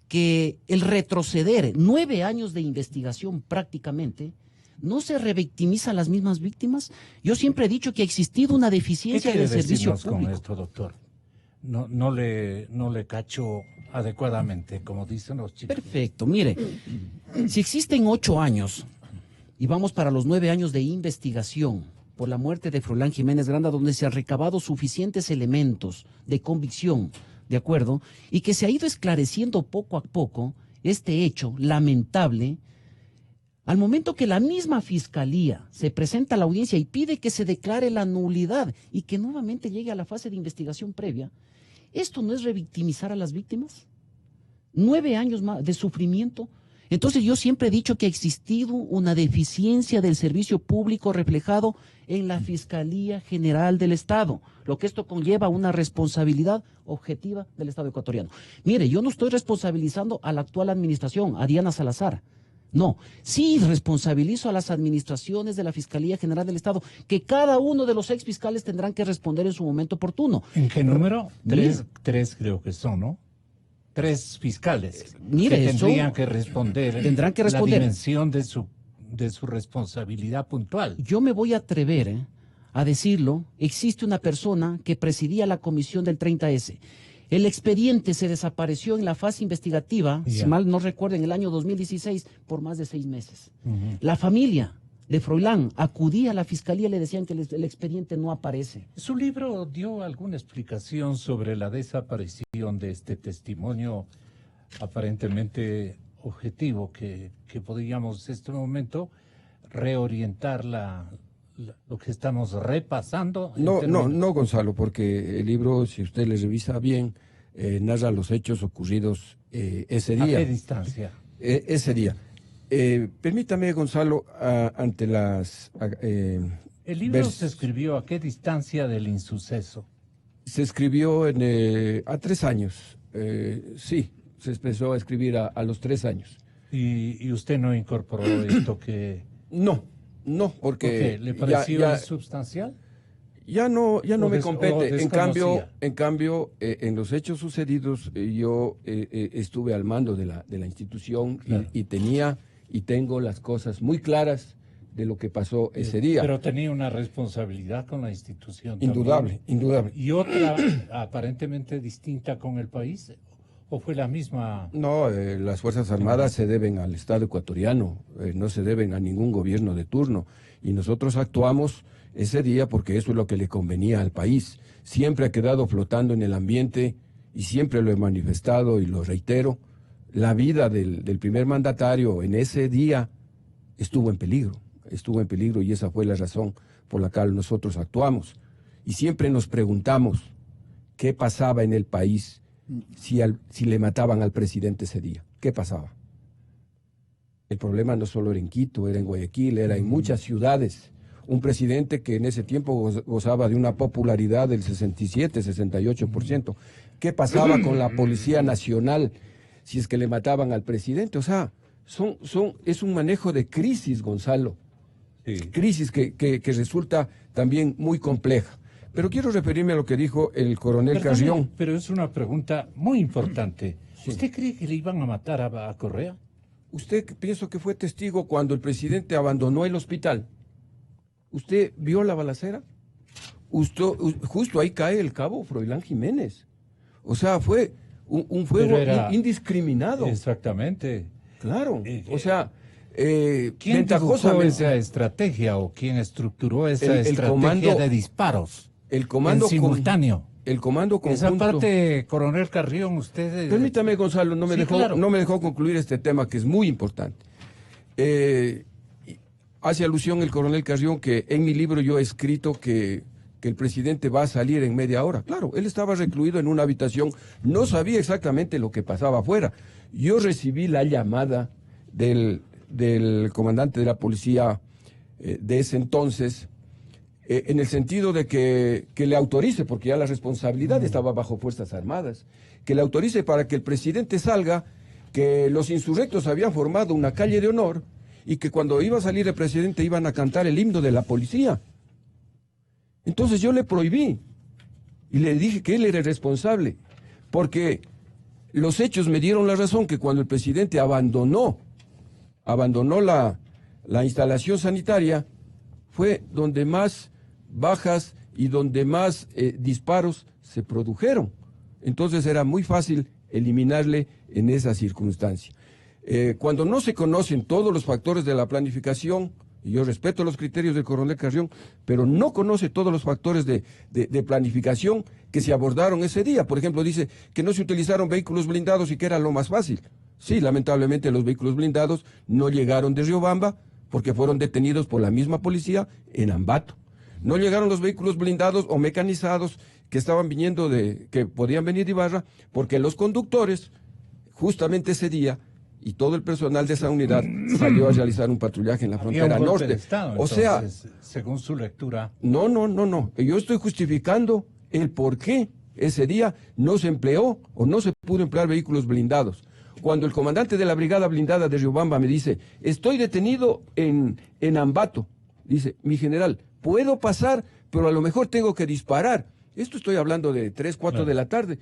que el retroceder 9 años de investigación prácticamente no se revictimiza a las mismas víctimas. Yo siempre he dicho que ha existido una deficiencia del servicio público. Con esto, doctor? No le cacho adecuadamente, como dicen los chicos. Perfecto, mire, si existen 8 años y vamos para los 9 años de investigación por la muerte de Froilán Jiménez Granda, donde se han recabado suficientes elementos de convicción, ¿de acuerdo? Y que se ha ido esclareciendo poco a poco este hecho lamentable. Al momento que la misma Fiscalía se presenta a la audiencia y pide que se declare la nulidad y que nuevamente llegue a la fase de investigación previa, ¿esto no es revictimizar a las víctimas? 9 años más de sufrimiento. Entonces yo siempre he dicho que ha existido una deficiencia del servicio público reflejado en la Fiscalía General del Estado, lo que esto conlleva una responsabilidad objetiva del Estado ecuatoriano. Mire, yo no estoy responsabilizando a la actual administración, a Diana Salazar. No, sí responsabilizo a las administraciones de la Fiscalía General del Estado, que cada uno de los exfiscales tendrán que responder en su momento oportuno. ¿En qué número? Tres creo que son, ¿no? 3 fiscales mire, que tendrían que responder. Tendrán que responder. La dimensión de su responsabilidad puntual. Yo me voy a atrever a decirlo. Existe una persona que presidía la comisión del 30S. El expediente se desapareció en la fase investigativa, si mal no recuerdo, en el año 2016, por más de 6 meses. La familia de Froilán acudía a la fiscalía y le decían que el expediente no aparece. ¿Su libro dio alguna explicación sobre la desaparición de este testimonio aparentemente objetivo que podríamos en este momento reorientar lo que estamos repasando? No, Gonzalo, porque el libro, si usted le revisa bien, narra los hechos ocurridos ese día. ¿A qué distancia? Ese día. Permítame, Gonzalo, ante las... ¿El libro se escribió a qué distancia del insuceso? Se escribió a 3 años. Sí, se empezó a escribir a los 3 años. ¿Y usted no incorporó esto que...? No, porque... ¿Por qué? ¿Le pareció insubstancial? Ya no me compete. En cambio, en los hechos sucedidos, yo estuve al mando de la institución, claro, y tengo las cosas muy claras de lo que pasó ese día. Pero tenía una responsabilidad con la institución. Indudable. ¿Y otra aparentemente distinta con el país? ¿O fue la misma? No, las Fuerzas Armadas se deben al Estado ecuatoriano, no se deben a ningún gobierno de turno. Y nosotros actuamos ese día porque eso es lo que le convenía al país. Siempre ha quedado flotando en el ambiente y siempre lo he manifestado y lo reitero. La vida del primer mandatario en ese día estuvo en peligro y esa fue la razón por la cual nosotros actuamos. Y siempre nos preguntamos qué pasaba en el país si le mataban al presidente ese día. ¿Qué pasaba? El problema no solo era en Quito, era en Guayaquil, era en muchas ciudades. Un presidente que en ese tiempo gozaba de una popularidad del 67, 68%. ¿Qué pasaba con la Policía Nacional si es que le mataban al presidente? O sea, es un manejo de crisis, Gonzalo. Sí. Crisis que resulta también muy compleja. Pero quiero referirme a lo que dijo el coronel Carrión. Pero es una pregunta muy importante. Sí. ¿Usted cree que le iban a matar a Correa? Usted pienso que fue testigo cuando el presidente abandonó el hospital. ¿Usted vio la balacera? Justo ahí cae el cabo Froilán Jiménez. O sea, fue un fuego indiscriminado. Exactamente. Claro, o sea... ¿Quién dibujó esa estrategia o quién estructuró esa estrategia de disparos? El comando en simultáneo. El comando conjunto. Esa parte, coronel Carrión, usted... Permítame, Gonzalo, no me dejó concluir este tema que es muy importante. Hace alusión el coronel Carrión que en mi libro yo he escrito que el presidente va a salir en media hora. Claro, él estaba recluido en una habitación, no sabía exactamente lo que pasaba afuera. Yo recibí la llamada del comandante de la policía de ese entonces, en el sentido de que le autorice, porque ya la responsabilidad estaba bajo Fuerzas Armadas, que le autorice para que el presidente salga, que los insurrectos habían formado una calle de honor y que cuando iba a salir el presidente iban a cantar el himno de la policía. Entonces yo le prohibí y le dije que él era el responsable, porque los hechos me dieron la razón que cuando el presidente abandonó la instalación sanitaria, fue donde más bajas y donde más disparos se produjeron. Entonces era muy fácil eliminarle en esa circunstancia. Cuando no se conocen todos los factores de la planificación, y yo respeto los criterios del coronel Carrión, pero no conoce todos los factores de planificación que se abordaron ese día. Por ejemplo, dice que no se utilizaron vehículos blindados y que era lo más fácil. Sí, lamentablemente los vehículos blindados no llegaron de Riobamba porque fueron detenidos por la misma policía en Ambato. No llegaron los vehículos blindados o mecanizados que estaban viniendo que podían venir de Ibarra porque los conductores, justamente ese día, y todo el personal de esa unidad salió a realizar un patrullaje en la frontera norte. Estado, o sea, según su lectura. No. Yo estoy justificando el por qué ese día no se empleó o no se pudo emplear vehículos blindados. Cuando el comandante de la brigada blindada de Riobamba me dice, estoy detenido en Ambato, dice, mi general, puedo pasar, pero a lo mejor tengo que disparar. Esto estoy hablando de 3, 4 de la tarde.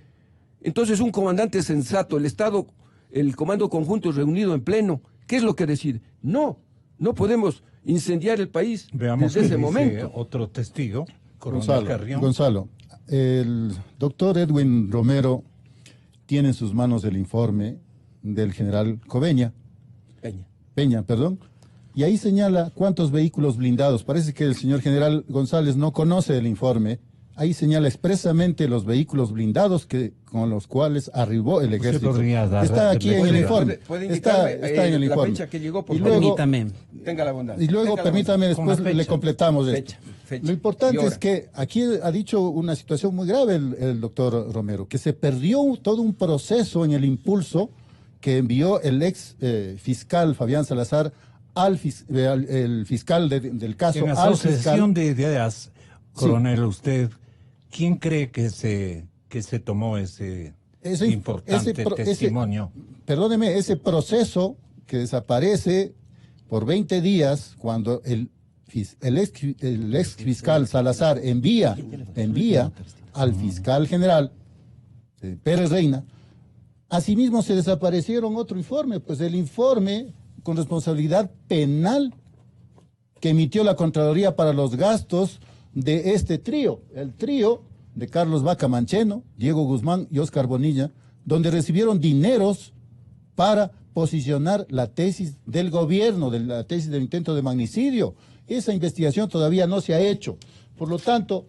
Entonces un comandante sensato, el comando conjunto reunido en pleno, ¿qué es lo que decide? No podemos incendiar el país. Veamos desde ese momento. Otro testigo, coronel Carrión. Gonzalo, el doctor Edwin Romero tiene en sus manos el informe del general Peña, y ahí señala cuántos vehículos blindados. Parece que el señor general González no conoce el informe. Ahí señala expresamente los vehículos blindados con los cuales arribó el ejército. Está aquí en el informe. Está en el informe. La fecha que llegó, y luego, permítame. Tenga la bondad. Y luego, permítame, después le completamos fecha. Lo importante es que aquí ha dicho una situación muy grave el doctor Romero, que se perdió todo un proceso en el impulso que envió el ex fiscal Fabián Salazar el fiscal del caso. En asociación de ideas, coronel, usted, ¿quién cree que se tomó ese importante testimonio? Perdóneme, ese proceso que desaparece por 20 días cuando el ex fiscal Salazar envía al fiscal general Pérez Reina. Asimismo se desaparecieron otro informe, pues el informe con responsabilidad penal que emitió la Contraloría para los gastos de este trío, el trío de Carlos Vaca Mancheno, Diego Guzmán y Oscar Bonilla, donde recibieron dineros para posicionar la tesis del gobierno, de la tesis del intento de magnicidio. Esa investigación todavía no se ha hecho. Por lo tanto,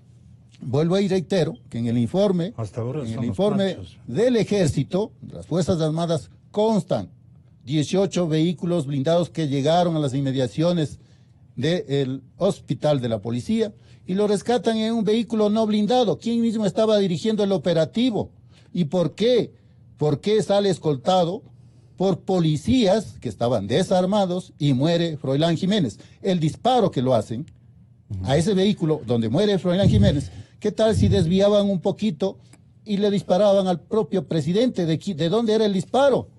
vuelvo y reitero que en el informe, del Ejército, de las Fuerzas Armadas, constan 18 vehículos blindados que llegaron a las inmediaciones del hospital de la policía y lo rescatan en un vehículo no blindado. ¿Quién mismo estaba dirigiendo el operativo? ¿Y por qué? ¿Por qué sale escoltado por policías que estaban desarmados y muere Froilán Jiménez? El disparo que lo hacen a ese vehículo donde muere Froilán Jiménez, ¿qué tal si desviaban un poquito y le disparaban al propio presidente? ¿De dónde era el disparo?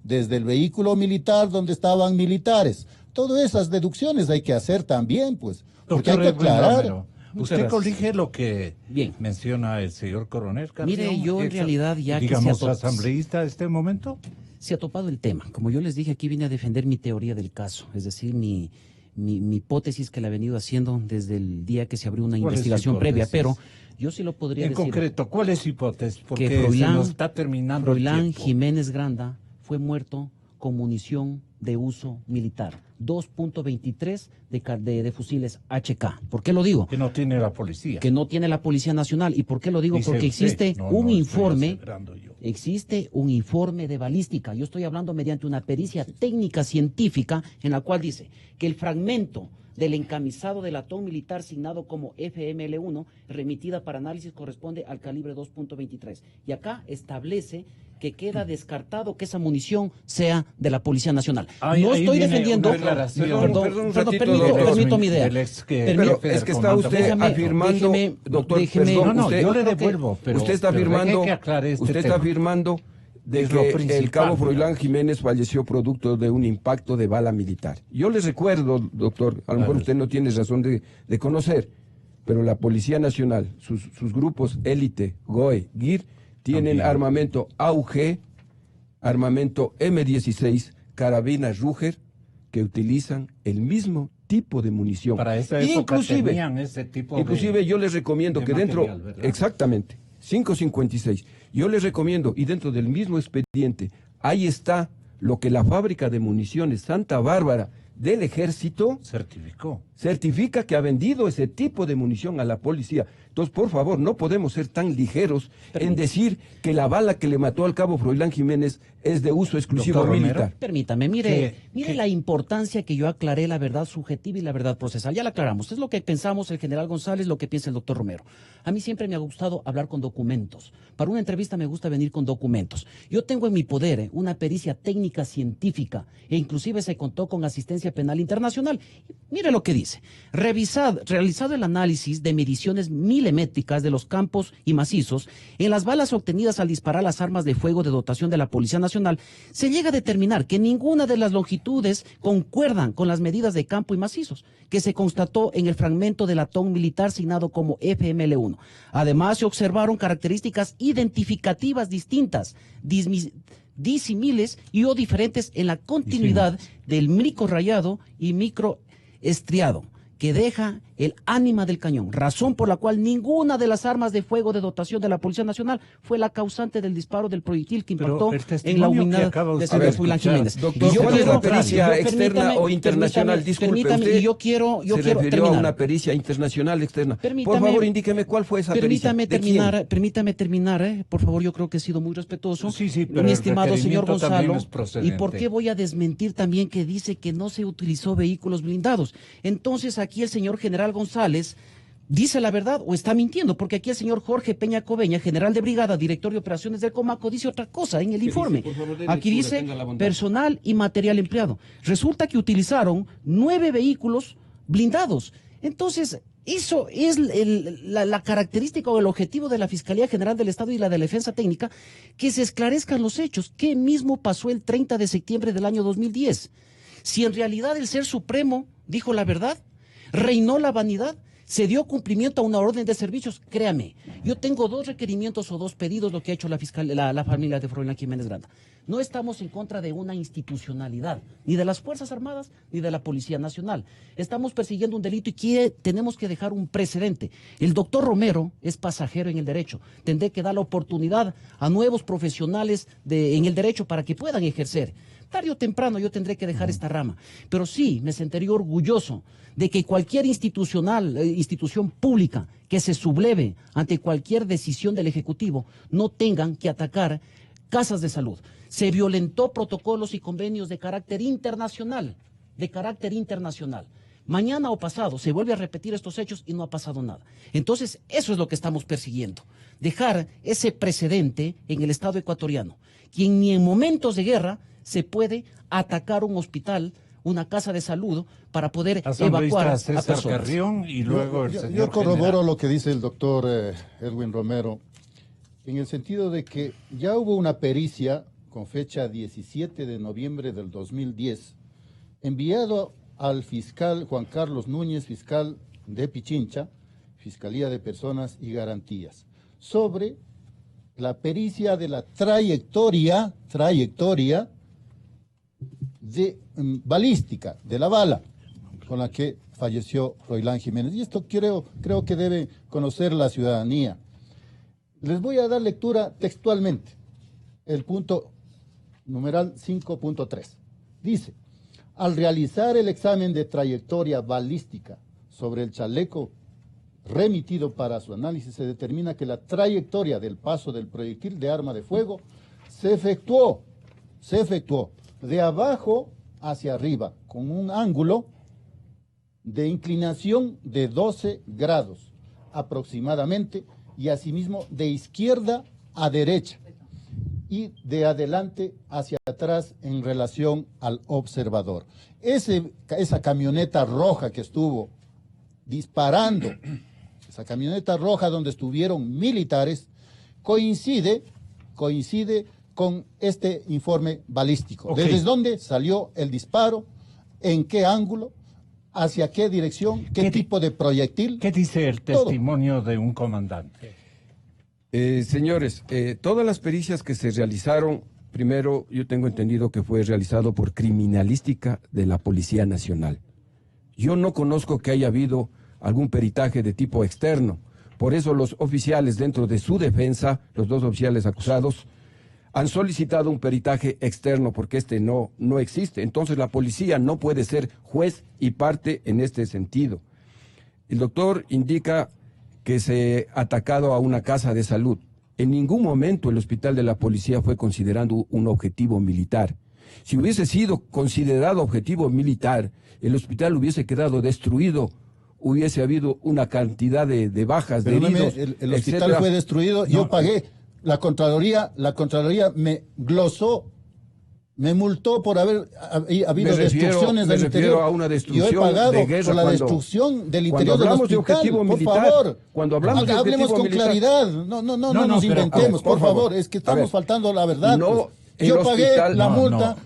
Desde el vehículo militar donde estaban militares. Todas esas deducciones hay que hacer también, pues, porque hay que aclarar. Usted corrige lo que menciona el señor coronel Carrión. Mire, yo en realidad ya digamos, que asambleísta de este momento se ha topado el tema. Como yo les dije, aquí vine a defender mi teoría del caso, es decir, mi mi hipótesis que la he venido haciendo desde el día que se abrió una investigación previa, pero yo sí lo podría decir. En concreto, ¿cuál es su hipótesis? Porque que Froilán, se nos está terminando el tiempo. Jiménez Granda fue muerto con munición de uso militar, 2.23 de fusiles HK. ¿Por qué lo digo? Que no tiene la policía. Que no tiene la Policía Nacional. ¿Y por qué lo digo? Porque existe un informe, existe un informe de balística. Yo estoy hablando mediante una pericia técnica científica en la cual dice que el fragmento del encamisado del latón militar signado como FML1 remitida para análisis corresponde al calibre 2.23. Y acá establece que queda descartado que esa munición sea de la Policía Nacional. No estoy defendiendo... Permito mi idea. Pero es que está usted afirmando, doctor, yo le devuelvo, pero usted está afirmando de que el cabo Froilán Jiménez falleció producto de un impacto de bala militar. Yo les recuerdo, doctor, a lo mejor usted no tiene razón de conocer, pero la Policía Nacional, sus grupos élite, GOE, GIR, tienen armamento AUG, armamento M16, carabinas Ruger, que utilizan el mismo tipo de munición. Para esa época tenían ese tipo yo les recomiendo que material, dentro, ¿verdad? Exactamente, 5.56, yo les recomiendo, y dentro del mismo expediente, ahí está lo que la fábrica de municiones Santa Bárbara del Ejército certifica que ha vendido ese tipo de munición a la policía. Entonces, por favor, no podemos ser tan ligeros en decir que la bala que le mató al cabo Froilán Jiménez es de uso exclusivo militar. Permítame, mire la importancia que yo aclaré la verdad subjetiva y la verdad procesal. Ya la aclaramos. Es lo que pensamos el general González, lo que piensa el doctor Romero. A mí siempre me ha gustado hablar con documentos. Para una entrevista me gusta venir con documentos. Yo tengo en mi poder una pericia técnica científica e inclusive se contó con asistencia penal internacional. Mire lo que dice. Realizado el análisis de mediciones milimétricas de los campos y macizos, en las balas obtenidas al disparar las armas de fuego de dotación de la Policía Nacional, se llega a determinar que ninguna de las longitudes concuerdan con las medidas de campo y macizos, que se constató en el fragmento del latón militar signado como FML1. Además, se observaron características identificativas distintas, disímiles y o diferentes en la continuidad del micro rayado y micro estriado, que deja el ánima del cañón, razón por la cual ninguna de las armas de fuego de dotación de la Policía Nacional fue la causante del disparo del proyectil que impactó en la unidad de señor Froilán Jiménez. Doctor, ¿cuál es la pericia externa o internacional? Disculpe, usted se refirió a una pericia internacional externa. Por favor, indíqueme cuál fue esa pericia. Permítame terminar, por favor, yo creo que he sido muy respetuoso. Pero mi estimado señor Gonzalo, ¿y por qué voy a desmentir también que dice que no se utilizó vehículos blindados? Entonces aquí el señor general González dice la verdad o está mintiendo, porque aquí el señor Jorge Peña Coveña, general de brigada, director de operaciones del Comaco, dice otra cosa en el informe. Aquí dice personal y material empleado. Resulta que utilizaron 9 vehículos blindados. Entonces, eso es la característica o el objetivo de la Fiscalía General del Estado y la de la Defensa Técnica, que se esclarezcan los hechos. ¿Qué mismo pasó el 30 de septiembre del año 2010? Si en realidad el Ser Supremo dijo la verdad, reinó la vanidad, se dio cumplimiento a una orden de servicios, créame, yo tengo 2 requerimientos o 2 pedidos, lo que ha hecho la familia de Froilán Jiménez Granda. No estamos en contra de una institucionalidad, ni de las Fuerzas Armadas, ni de la Policía Nacional. Estamos persiguiendo un delito y tenemos que dejar un precedente. El doctor Romero es pasajero en el derecho. Tendré que dar la oportunidad a nuevos profesionales en el derecho para que puedan ejercer. Tarde o temprano yo tendré que dejar esta rama, pero sí me sentiría orgulloso de que cualquier institución pública que se subleve ante cualquier decisión del Ejecutivo no tengan que atacar casas de salud. Se violentó protocolos y convenios de carácter internacional, Mañana o pasado se vuelve a repetir estos hechos y no ha pasado nada. Entonces, eso es lo que estamos persiguiendo. Dejar ese precedente en el Estado ecuatoriano, quien ni en momentos de guerra se puede atacar un hospital, una casa de salud, para poder evacuar a personas. Carrión y luego yo corroboro lo que dice el doctor Edwin Romero, en el sentido de que ya hubo una pericia con fecha 17 de noviembre del 2010, enviado al fiscal Juan Carlos Núñez, fiscal de Pichincha, Fiscalía de Personas y Garantías, sobre la pericia de la trayectoria de balística de la bala. con la que falleció Froilán Jiménez. Y esto creo que debe conocer la ciudadanía. Les voy a dar lectura textualmente. El punto numeral 5.3. Dice: al realizar el examen de trayectoria balística sobre el chaleco remitido para su análisis, se determina que la trayectoria del paso del proyectil de arma de fuego se efectuó de abajo hacia arriba, con un ángulo de inclinación de 12 grados aproximadamente, y asimismo de izquierda a derecha y de adelante hacia atrás en relación al observador. Esa camioneta roja que estuvo disparando, esa camioneta roja donde estuvieron militares, coincide con este informe balístico. Okay. ¿Desde dónde salió el disparo? ¿En qué ángulo? ¿Hacia qué dirección? ¿Qué tipo de proyectil? ¿Qué dice el testimonio de un comandante? Señores, todas las pericias que se realizaron, primero yo tengo entendido que fue realizado por criminalística de la Policía Nacional. Yo no conozco que haya habido algún peritaje de tipo externo. Por eso los oficiales dentro de su defensa, los dos oficiales acusados, han solicitado un peritaje externo porque este no existe. Entonces la policía no puede ser juez y parte en este sentido. El doctor indica que se ha atacado a una casa de salud. En ningún momento el hospital de la policía fue considerando un objetivo militar. Si hubiese sido considerado objetivo militar, el hospital hubiese quedado destruido, hubiese habido una cantidad de bajas, de heridos, el hospital fue destruido, yo pagué. La Contraloría me glosó, me multó por haber habido destrucciones del interior. A una destrucción yo he pagado de guerra por la destrucción del interior del hospital, por favor. Cuando hablamos de hablemos con militar, claridad, no nos inventemos, por favor, es que estamos faltando la verdad. No, pues. Yo pagué la multa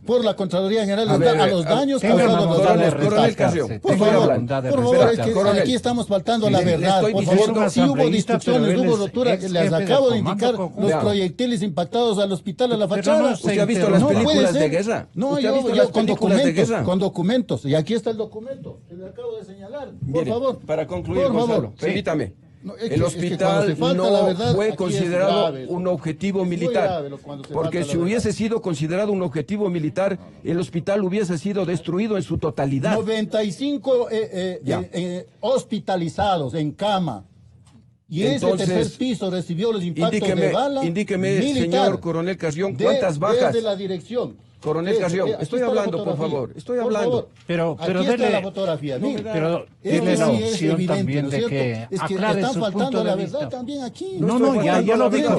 por la Contraloría General a los daños causados los daños. Coronel Carrión, por favor, es que aquí estamos faltando la verdad. Por favor, si hubo destrucciones, hubo rotura, les acabo de indicar los proyectiles impactados al hospital, a la fachada. ¿Usted ha visto las películas de guerra? No, yo con documentos, y aquí está el documento que le acabo de señalar. Por favor. Para concluir, Gonzalo, permítame. El hospital no fue considerado un objetivo militar, porque si hubiese sido considerado un objetivo militar, el hospital hubiese sido destruido en su totalidad. 95 hospitalizados en cama. Y entonces, ese tercer piso recibió los impactos de bala. Indíqueme, militar, señor Coronel Carrión, ¿cuántas bajas? Desde la dirección. Coronel Carrión, estoy hablando, por favor, estoy hablando. Pero aquí está la fotografía. Pero tiene la opción también de que aclare están su faltando punto la de verdad vista. También aquí. Ya lo digo.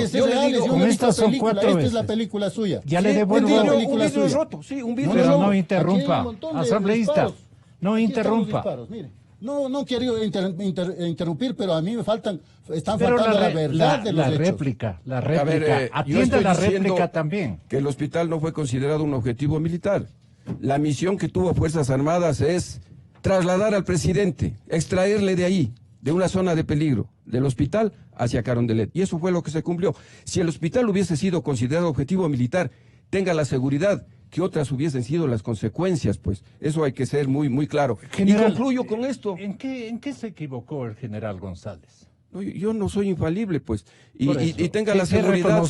Con estas son 4 veces. Esta es la película suya. Ya le devuelvo la película suya. Roto, sí, un vidrio pero roto. no interrumpa, asambleísta. No interrumpa. No quiero interrumpir, pero a mí están faltando la verdad de los hechos. La réplica. Atienda la réplica también. Que el hospital no fue considerado un objetivo militar. La misión que tuvo Fuerzas Armadas es trasladar al presidente, extraerle de ahí, de una zona de peligro, del hospital hacia Carondelet. Y eso fue lo que se cumplió. Si el hospital hubiese sido considerado objetivo militar, tenga la seguridad que otras hubiesen sido las consecuencias, pues. Eso hay que ser muy, muy claro. General, y concluyo con esto. ¿En qué se equivocó el general González? No, yo no soy infalible, pues. Y tenga la seguridad.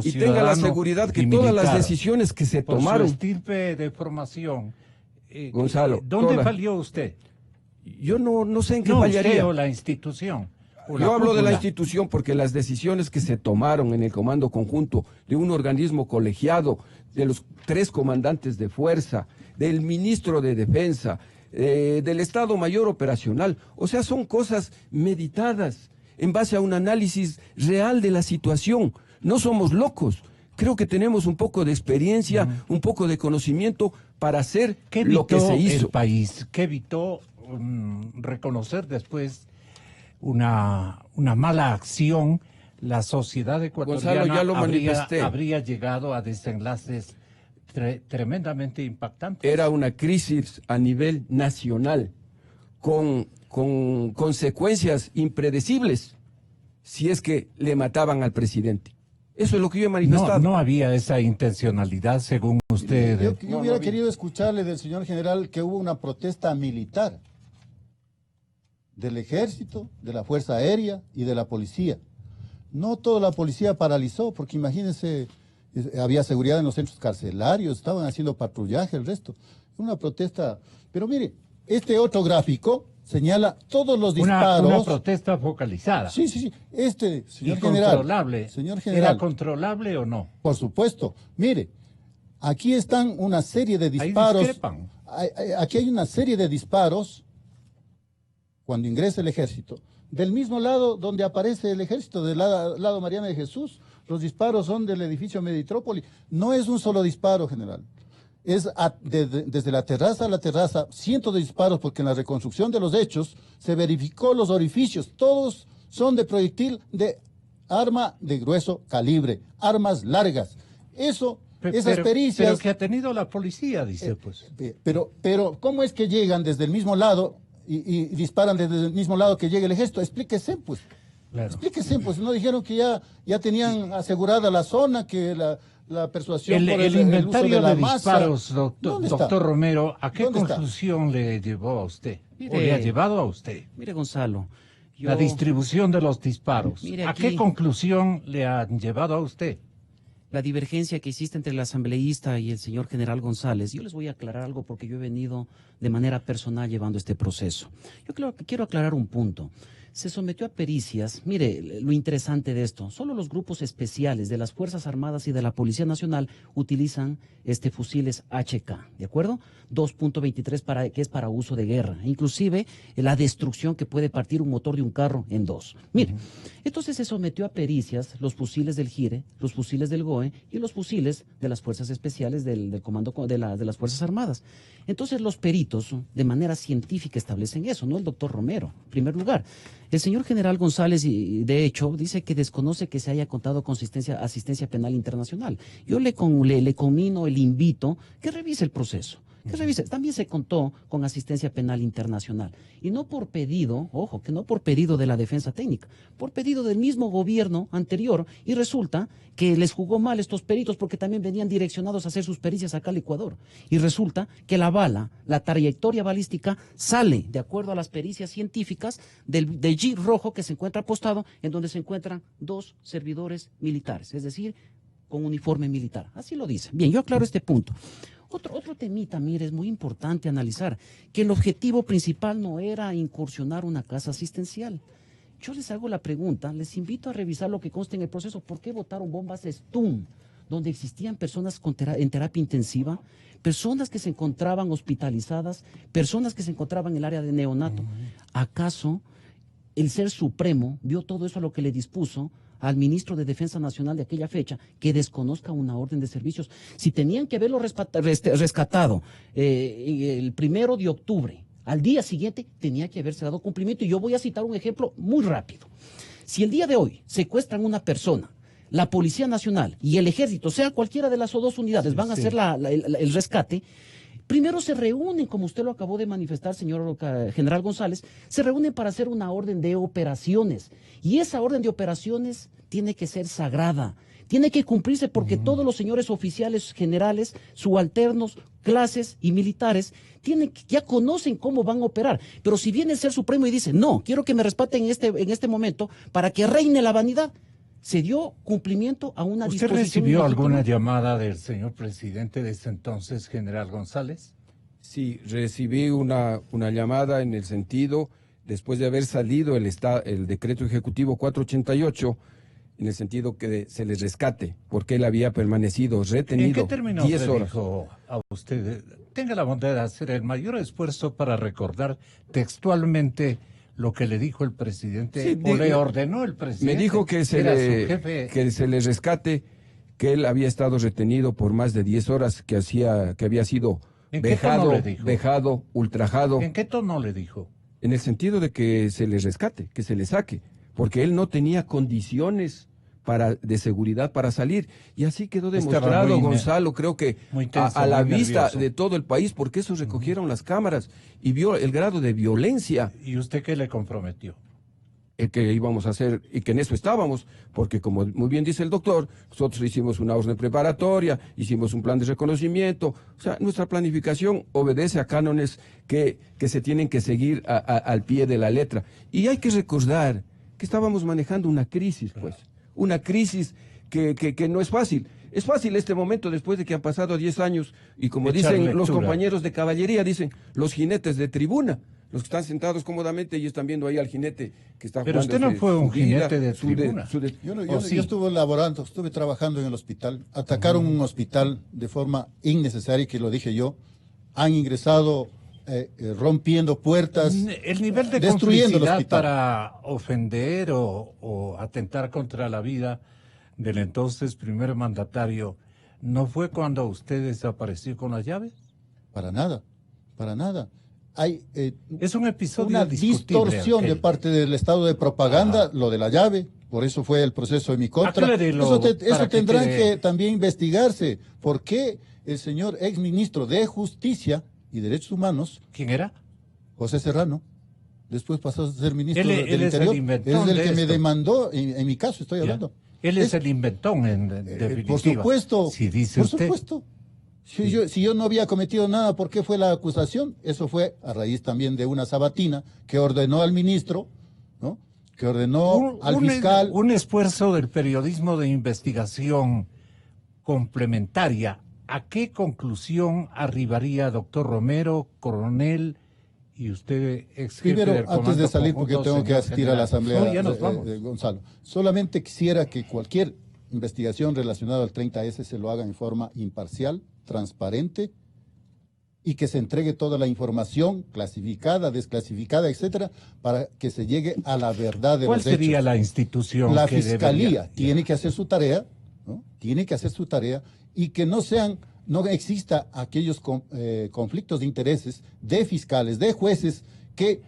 Y tenga la seguridad que todas las decisiones que se tomaron. Por su estirpe de formación. Gonzalo. ¿Dónde falló usted? Yo no sé en qué fallaría. Usted o la institución. Yo hablo de la institución porque las decisiones que se tomaron en el comando conjunto de un organismo colegiado, de los 3 comandantes de fuerza, del ministro de Defensa, del Estado Mayor Operacional, o sea, son cosas meditadas en base a un análisis real de la situación. No somos locos. Creo que tenemos un poco de experiencia, un poco de conocimiento para hacer lo que se hizo. El país? ¿Qué evitó reconocer después una mala acción? La sociedad ecuatoriana Gonzalo, ya lo habría llegado a desenlaces tremendamente impactantes. Era una crisis a nivel nacional, con consecuencias impredecibles, si es que le mataban al presidente. Eso es lo que yo he manifestado. No había esa intencionalidad, según usted. Yo hubiera querido escucharle del señor general que hubo una protesta militar del ejército, de la Fuerza Aérea y de la policía. No toda la policía paralizó, porque imagínense, había seguridad en los centros carcelarios, estaban haciendo patrullaje, el resto. Una protesta. Pero mire, este otro gráfico señala todos los disparos. Una protesta focalizada. Sí. Señor general. Señor general. ¿Era controlable o no? Por supuesto. Mire, aquí están una serie de disparos. Ahí discrepan. Aquí hay una serie de disparos cuando ingresa el ejército. Del mismo lado donde aparece el ejército, del lado Mariana de Jesús, los disparos son del edificio Meditrópoli. No es un solo disparo, general. Es desde la terraza a la terraza, cientos de disparos, porque en la reconstrucción de los hechos se verificó los orificios. Todos son de proyectil de arma de grueso calibre, armas largas. Esas pericias... Pero que ha tenido la policía, dice pues. Pero, ¿cómo es que llegan desde el mismo lado y disparan desde el mismo lado que llega el ejército? Explíquese, pues. Claro. Explíquese, pues. No dijeron que ya tenían asegurada la zona, que la persuasión por el inventario uso de la disparos, masa. doctor Romero, ¿a qué conclusión le llevó a usted? ¿O le ha llevado a usted? Mire, Gonzalo. La distribución de los disparos. Mire, ¿A qué conclusión le han llevado a usted? La divergencia que existe entre el asambleísta y el señor general González, yo les voy a aclarar algo porque yo he venido de manera personal llevando este proceso. Yo quiero aclarar un punto. Se sometió a pericias. Mire, lo interesante de esto, solo los grupos especiales de las Fuerzas Armadas y de la Policía Nacional utilizan fusiles HK, ¿de acuerdo? 2.23 que es para uso de guerra, inclusive la destrucción que puede partir un motor de un carro en dos. Mire, entonces se sometió a pericias los fusiles del GIRE, los fusiles del GOE y los fusiles de las Fuerzas Especiales del Comando de las Fuerzas Armadas. Entonces los peritos de manera científica establecen eso, no el doctor Romero, en primer lugar. El señor general González, de hecho, dice que desconoce que se haya contado con asistencia penal internacional. Yo le conmino, le invito que revise el proceso. Que revise. También se contó con asistencia penal internacional. Y no por pedido, ojo, que no por pedido de la defensa técnica, por pedido del mismo gobierno anterior. Y resulta que les jugó mal estos peritos porque también venían direccionados a hacer sus pericias acá al Ecuador. Y resulta que la bala, la trayectoria balística, sale de acuerdo a las pericias científicas del Jeep rojo que se encuentra apostado, en donde se encuentran 2 servidores militares, es decir, con uniforme militar. Así lo dice. Bien, yo aclaro este punto. Otro temita, mire, es muy importante analizar que el objetivo principal no era incursionar una casa asistencial. Yo les hago la pregunta, les invito a revisar lo que consta en el proceso. ¿Por qué votaron bombas Stun, donde existían personas en terapia intensiva, personas que se encontraban hospitalizadas, personas que se encontraban en el área de neonato? ¿Acaso el Ser Supremo vio todo eso a lo que le dispuso al ministro de Defensa Nacional de aquella fecha, que desconozca una orden de servicios? Si tenían que haberlo rescatado el 1 de octubre, al día siguiente tenía que haberse dado cumplimiento. Y yo voy a citar un ejemplo muy rápido. Si el día de hoy secuestran una persona, la Policía Nacional y el Ejército, sea cualquiera de las dos unidades, van a hacer el rescate. Primero se reúnen, como usted lo acabó de manifestar, señor general González, se reúnen para hacer una orden de operaciones. Y esa orden de operaciones tiene que ser sagrada, tiene que cumplirse porque todos los señores oficiales generales, subalternos, clases y militares ya conocen cómo van a operar. Pero si viene el Ser Supremo y dice, no, quiero que me rescaten en este momento para que reine la vanidad, se dio cumplimiento a una disposición. ¿Usted recibió alguna llamada del señor presidente de ese entonces, general González? Sí, recibí una llamada en el sentido, después de haber salido el decreto ejecutivo 488, en el sentido que se les rescate, porque él había permanecido retenido 10 horas. ¿En qué términos le dijo a usted? Tenga la bondad de hacer el mayor esfuerzo para recordar textualmente lo que le dijo el presidente, o le ordenó el presidente. Me dijo que se le rescate, que él había estado retenido por más de 10 horas, que había sido vejado, ultrajado. ¿En qué tono le dijo? En el sentido de que se le rescate, que se le saque, porque él no tenía condiciones de seguridad para salir. Y así quedó demostrado, Gonzalo, creo que a la vista de todo el país, porque eso recogieron las cámaras y vio el grado de violencia. ¿Y usted qué le comprometió? que íbamos a hacer y que en eso estábamos, porque como muy bien dice el doctor, nosotros hicimos una orden preparatoria, hicimos un plan de reconocimiento, o sea, nuestra planificación obedece a cánones que se tienen que seguir al pie de la letra. Y hay que recordar que estábamos manejando una crisis, pues, una crisis que no es fácil. Es fácil este momento después de que han pasado 10 años y como dicen los compañeros de caballería, dicen los jinetes de tribuna, los que están sentados cómodamente y están viendo ahí al jinete que está jugando. Pero usted no fue un jinete de tribuna. Yo estuve trabajando en el hospital, atacaron un hospital de forma innecesaria, que lo dije yo, han ingresado rompiendo puertas, el nivel de destruyendo el hospital para ofender o atentar contra la vida del entonces primer mandatario, ¿no fue cuando usted desapareció con las llaves? Para nada, para nada. Hay es un episodio una distorsión de parte del Estado de propaganda, lo de la llave, por eso fue el proceso en mi contra. Eso tendrán que también investigarse. ¿Por qué el señor exministro de Justicia y Derechos Humanos? ¿Quién era? José Serrano. Después pasó a ser ministro del Interior. Es el que me demandó, en mi caso estoy hablando. Él es el inventón, en definitiva. Por supuesto. Si dice por usted. Supuesto. Si yo no había cometido nada, ¿por qué fue la acusación? Eso fue a raíz también de una sabatina que ordenó al ministro, ¿no? Que ordenó al fiscal. Un esfuerzo del periodismo de investigación complementaria. ¿A qué conclusión arribaría doctor Romero, coronel, y usted, ex jefe Primero, del antes de salir, porque tengo que asistir a la asamblea, ya nos vamos. Gonzalo, solamente quisiera que cualquier investigación relacionada al 30S se lo haga en forma imparcial, transparente, y que se entregue toda la información clasificada, desclasificada, etcétera, para que se llegue a la verdad de los hechos. ¿Cuál sería la institución? La Fiscalía tiene que hacer su tarea, ¿no? Tiene que hacer su tarea, y que no exista aquellos conflictos de intereses de fiscales, de jueces que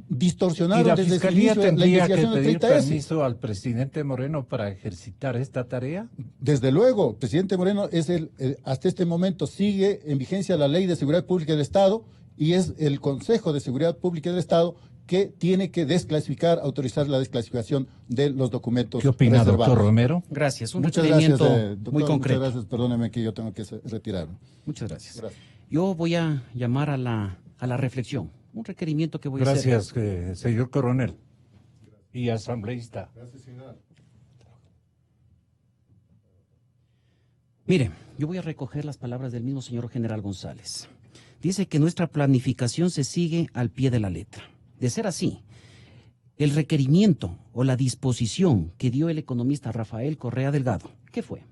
distorsionaron desde el inicio la investigación del 30S. ¿Permiso al presidente Moreno para ejercitar esta tarea? Desde luego, el presidente Moreno es hasta este momento sigue en vigencia la Ley de Seguridad Pública del Estado y es el Consejo de Seguridad Pública del Estado que tiene que autorizar la desclasificación de los documentos. ¿Qué opina, reservados. Doctor Romero? Gracias. Muchas gracias, doctor, muy concreto. Muchas gracias, perdóneme que yo tengo que retirarme. Muchas gracias. Yo voy a llamar a la reflexión. Un requerimiento que voy a hacer. Gracias, señor coronel y asambleísta. Gracias, señor. Mire, yo voy a recoger las palabras del mismo señor general González. Dice que nuestra planificación se sigue al pie de la letra. De ser así, el requerimiento o la disposición que dio el economista Rafael Correa Delgado, ¿qué fue?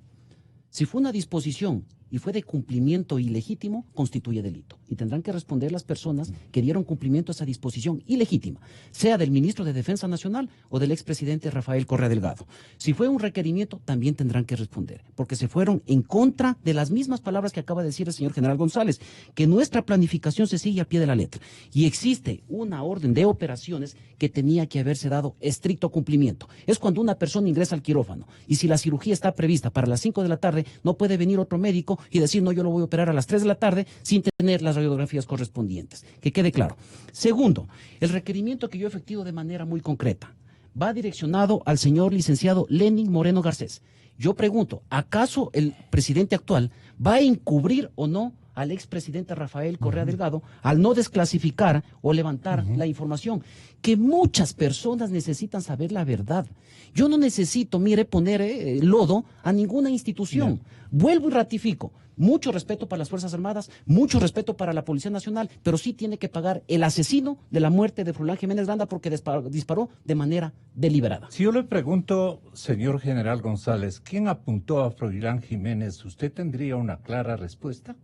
Si fue una disposición y fue de cumplimiento ilegítimo, constituye delito. Y tendrán que responder las personas que dieron cumplimiento a esa disposición ilegítima, sea del ministro de Defensa Nacional o del expresidente Rafael Correa Delgado. Si fue un requerimiento, también tendrán que responder, porque se fueron en contra de las mismas palabras que acaba de decir el señor general González, que nuestra planificación se sigue al pie de la letra. Y existe una orden de operaciones que tenía que haberse dado estricto cumplimiento. Es cuando una persona ingresa al quirófano y si la cirugía está prevista para las 5 de la tarde, no puede venir otro médico y decir, no, yo lo voy a operar a las 3 de la tarde sin tener las radiografías correspondientes. Que quede claro. Segundo, el requerimiento que yo efectivo de manera muy concreta va direccionado al señor licenciado Lenin Moreno Garcés. Yo pregunto, ¿acaso el presidente actual va a encubrir o no al expresidente Rafael Correa Delgado al no desclasificar o levantar la información? Que muchas personas necesitan saber la verdad. Yo no necesito, mire, poner lodo a ninguna institución. Vuelvo y ratifico. Mucho respeto para las Fuerzas Armadas, mucho respeto para la Policía Nacional, pero sí tiene que pagar el asesino de la muerte de Froilán Jiménez Granda porque disparó de manera deliberada. Si yo le pregunto, señor general González, ¿quién apuntó a Froilán Jiménez? ¿Usted tendría una clara respuesta?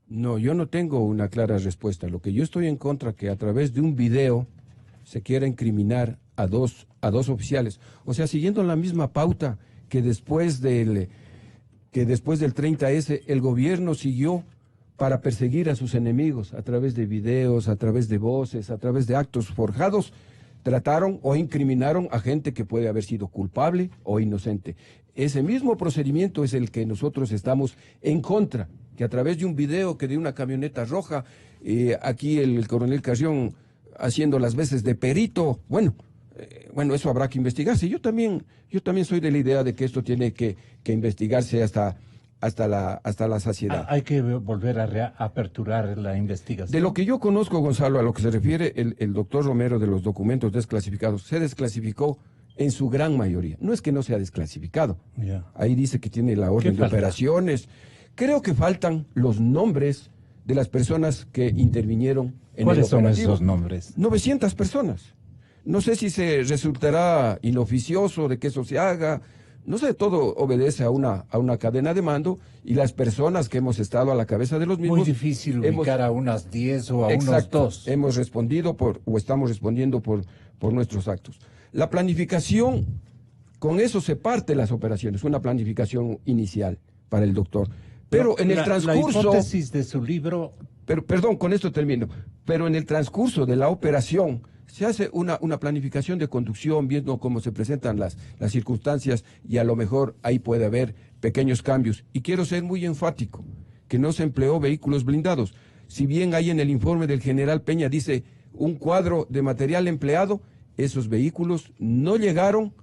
No, yo no tengo una clara respuesta. Lo que yo estoy en contra que a través de un video se quiera incriminar a dos oficiales. O sea, siguiendo la misma pauta que después del 30S el gobierno siguió para perseguir a sus enemigos a través de videos, a través de voces, a través de actos forjados, trataron o incriminaron a gente que puede haber sido culpable o inocente. Ese mismo procedimiento es el que nosotros estamos en contra, que a través de un video que de una camioneta roja, aquí el coronel Carrión haciendo las veces de perito, bueno, bueno, eso habrá que investigarse. Yo también soy de la idea de que esto tiene que investigarse hasta la saciedad. Hay que volver a aperturar la investigación. De lo que yo conozco, Gonzalo, a lo que se refiere el doctor Romero de los documentos desclasificados, se desclasificó en su gran mayoría. No es que no sea desclasificado. Yeah. Ahí dice que tiene la orden de operaciones. Creo que faltan los nombres de las personas que intervinieron en el operativo. ¿Cuáles son esos nombres? 900 personas. No sé si se resultará inoficioso de que eso se haga. No sé, todo obedece a una cadena de mando y las personas que hemos estado a la cabeza de los mismos... Muy difícil ubicar a unas 10 o a unos 2. Hemos respondido o estamos respondiendo por nuestros actos. La planificación, con eso se parte las operaciones, una planificación inicial para el doctor. Pero en el transcurso... La hipótesis de su libro... Pero, perdón, con esto termino. Pero en el transcurso de la operación se hace una planificación de conducción, viendo cómo se presentan las circunstancias y a lo mejor ahí puede haber pequeños cambios. Y quiero ser muy enfático, que no se empleó vehículos blindados. Si bien ahí en el informe del general Peña dice un cuadro de material empleado, esos vehículos no llegaron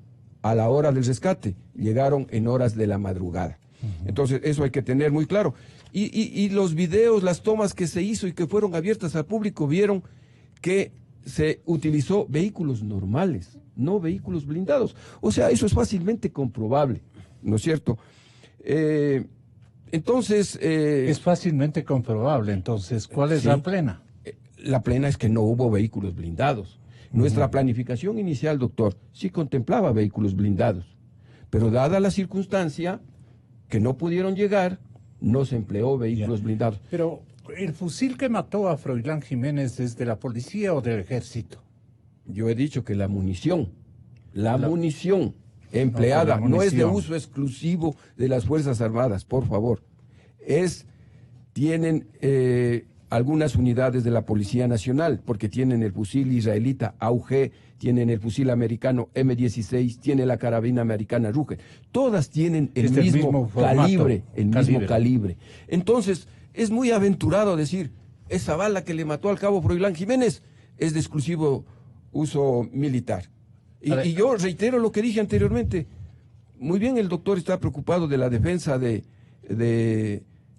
a la hora del rescate, llegaron en horas de la madrugada. Entonces, eso hay que tener muy claro. Y los videos, las tomas que se hizo y que fueron abiertas al público, vieron que se utilizó vehículos normales, no vehículos blindados. O sea, eso es fácilmente comprobable, ¿no es cierto? Entonces... es fácilmente comprobable, entonces, ¿cuál es la plena? La plena es que no hubo vehículos blindados. Nuestra planificación inicial, doctor, sí contemplaba vehículos blindados, pero dada la circunstancia que no pudieron llegar, no se empleó vehículos blindados. Pero, ¿el fusil que mató a Froilán Jiménez es de la policía o del ejército? Yo he dicho que la munición empleada no es de uso exclusivo de las Fuerzas Armadas, por favor. Tienen algunas unidades de la Policía Nacional, porque tienen el fusil israelita AUG, tienen el fusil americano M16, tiene la carabina americana Ruger. Todas tienen el mismo calibre. Entonces, es muy aventurado decir, esa bala que le mató al cabo Froilán Jiménez es de exclusivo uso militar. Y yo reitero lo que dije anteriormente. Muy bien, el doctor está preocupado de la defensa de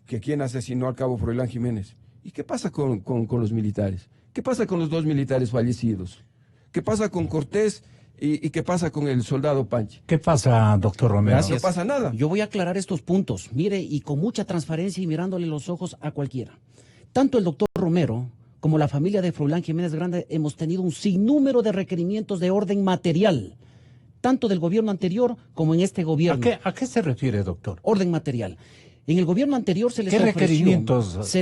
que quien asesinó al cabo Froilán Jiménez. ¿Y qué pasa con los militares? ¿Qué pasa con los 2 militares fallecidos? ¿Qué pasa con Cortés y qué pasa con el soldado Panchi? ¿Qué pasa, doctor Romero? Gracias. No pasa nada. Yo voy a aclarar estos puntos. Mire, y con mucha transparencia y mirándole los ojos a cualquiera. Tanto el doctor Romero como la familia de Froilán Jiménez Grande hemos tenido un sinnúmero de requerimientos de orden material, tanto del gobierno anterior como en este gobierno. ¿A qué se refiere, doctor? Orden material. En el gobierno anterior se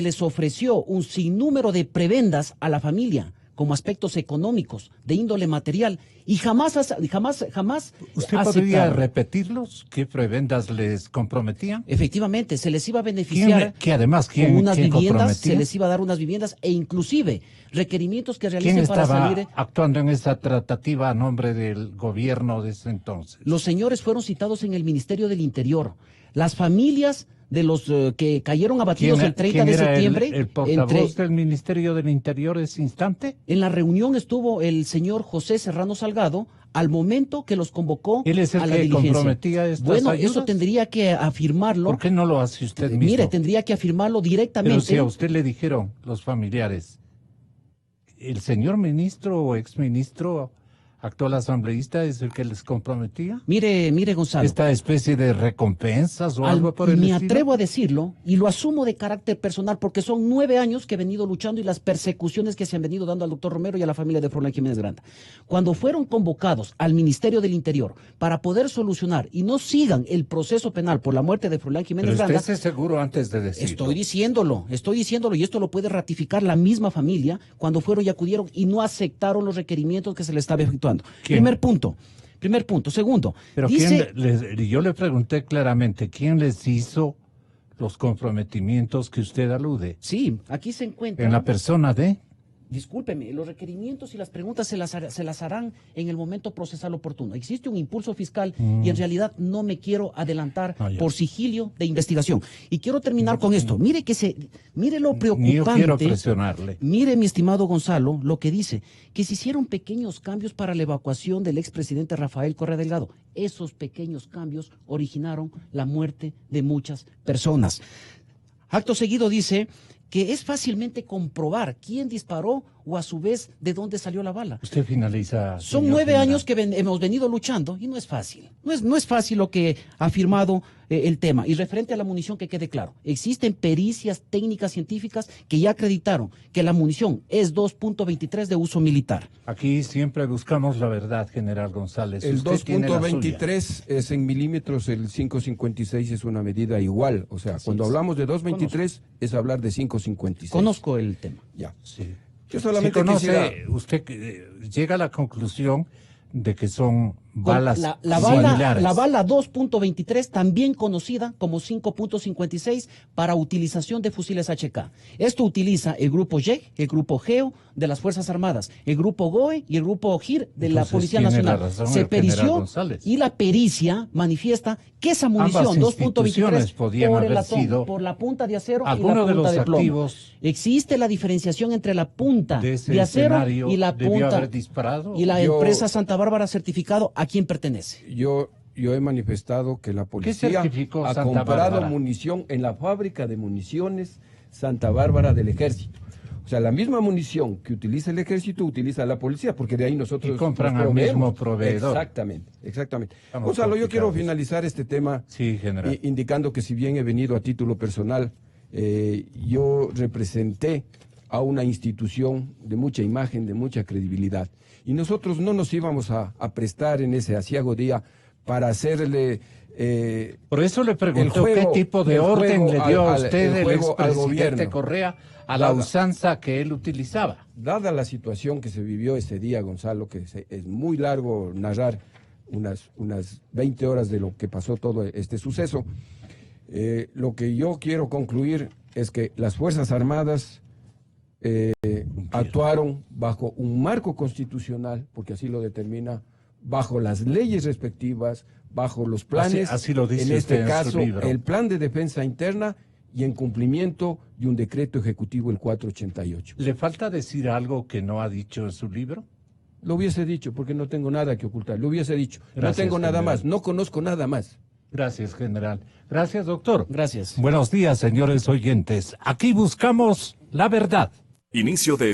les ofreció un sinnúmero de prebendas a la familia como aspectos económicos de índole material y jamás ¿Usted podría repetirlos? ¿Qué prebendas les comprometían? Efectivamente, se les iba a beneficiar ¿Quién unas viviendas, comprometía? se les iba a dar unas viviendas e inclusive requerimientos que ¿Quién realicen para estaba salir. actuando en esa tratativa a nombre del gobierno de ese entonces? Los señores fueron citados en el Ministerio del Interior. Las familias de los que cayeron abatidos el 30 de septiembre. ¿El portavoz del Ministerio del Interior ese instante? En la reunión estuvo el señor José Serrano Salgado al momento que los convocó ¿Él es el a la que diligencia. Comprometía estas Bueno, ayudas? eso tendría que afirmarlo. ¿Por qué no lo hace usted mismo? Mire, tendría que afirmarlo directamente. Pero si a usted le dijeron los familiares, ¿el señor ministro o exministro actual asambleísta es el que les comprometía? Mire, Gonzalo. ¿Esta especie de recompensas o algo por el estilo? Me atrevo a decirlo y lo asumo de carácter personal porque son 9 años que he venido luchando y las persecuciones que se han venido dando al doctor Romero y a la familia de Froilán Jiménez Granda. Cuando fueron convocados al Ministerio del Interior para poder solucionar y no sigan el proceso penal por la muerte de Froilán Jiménez Granda. Pero usted esté seguro antes de decirlo. Estoy diciéndolo y esto lo puede ratificar la misma familia cuando fueron y acudieron y no aceptaron los requerimientos que se les estaba efectuando. Primer punto. Segundo. Pero dice, yo le pregunté claramente, ¿quién les hizo los comprometimientos que usted alude? Sí, aquí se encuentra. En la persona de... discúlpeme, los requerimientos y las preguntas se las harán en el momento procesal oportuno. Existe un impulso fiscal y en realidad no me quiero adelantar por sigilio de investigación. Y quiero terminar con esto. Mire lo preocupante. Yo quiero presionarle. Mire, mi estimado Gonzalo, lo que dice, que se hicieron pequeños cambios para la evacuación del expresidente Rafael Correa Delgado. Esos pequeños cambios originaron la muerte de muchas personas. Acto seguido dice que es fácilmente comprobar quién disparó o a su vez de dónde salió la bala. Usted finaliza. Son 9 años que hemos venido luchando y no es fácil. No es fácil lo que ha afirmado el tema. Y referente a la munición, que quede claro, existen pericias técnicas científicas que ya acreditaron que la munición es 2.23 de uso militar. Aquí siempre buscamos la verdad, general González. El 2.23 es en milímetros, el 5.56 es una medida igual. O sea, cuando hablamos de 2.23 es hablar de 5.56. Conozco el tema. Ya. Sí. Yo solamente usted llega a la conclusión de que son balas similares. La bala 2.23, también conocida como 5.56, para utilización de fusiles HK. Esto utiliza el grupo YEG, el grupo GEO de las Fuerzas Armadas, el grupo GOE y el grupo GIR de la Policía Nacional. Se perició y la pericia manifiesta que esa munición 2.23 por la punta de acero y la punta de plomo. Existe la diferenciación entre la punta de acero y la punta y la empresa Santa Bárbara certificado a quién pertenece. Yo he manifestado que la policía ha comprado munición en la fábrica de municiones Santa Bárbara del Ejército. O sea, la misma munición que utiliza el Ejército utiliza la policía, porque de ahí nosotros compran al mismo proveedor. Exactamente. Gonzalo, yo quiero finalizar este tema indicando que si bien he venido a título personal, yo representé a una institución de mucha imagen, de mucha credibilidad. Y nosotros no nos íbamos a prestar en ese aciago día para hacerle... Por eso le pregunto qué tipo de orden le dio a usted el expresidente Correa a la usanza que él utilizaba. Dada la situación que se vivió ese día, Gonzalo, que es muy largo narrar unas 20 horas de lo que pasó todo este suceso, lo que yo quiero concluir es que las Fuerzas Armadas actuaron bajo un marco constitucional, porque así lo determina, bajo las leyes respectivas, bajo los planes, así lo dice en este caso, libro. El plan de defensa interna y en cumplimiento de un decreto ejecutivo, el 488. ¿Le falta decir algo que no ha dicho en su libro? Lo hubiese dicho, porque no tengo nada que ocultar. Lo hubiese dicho. Gracias, no tengo nada más, no conozco nada más. Gracias, general. Gracias, doctor. Gracias. Buenos días, señores oyentes. Aquí buscamos la verdad. Inicio de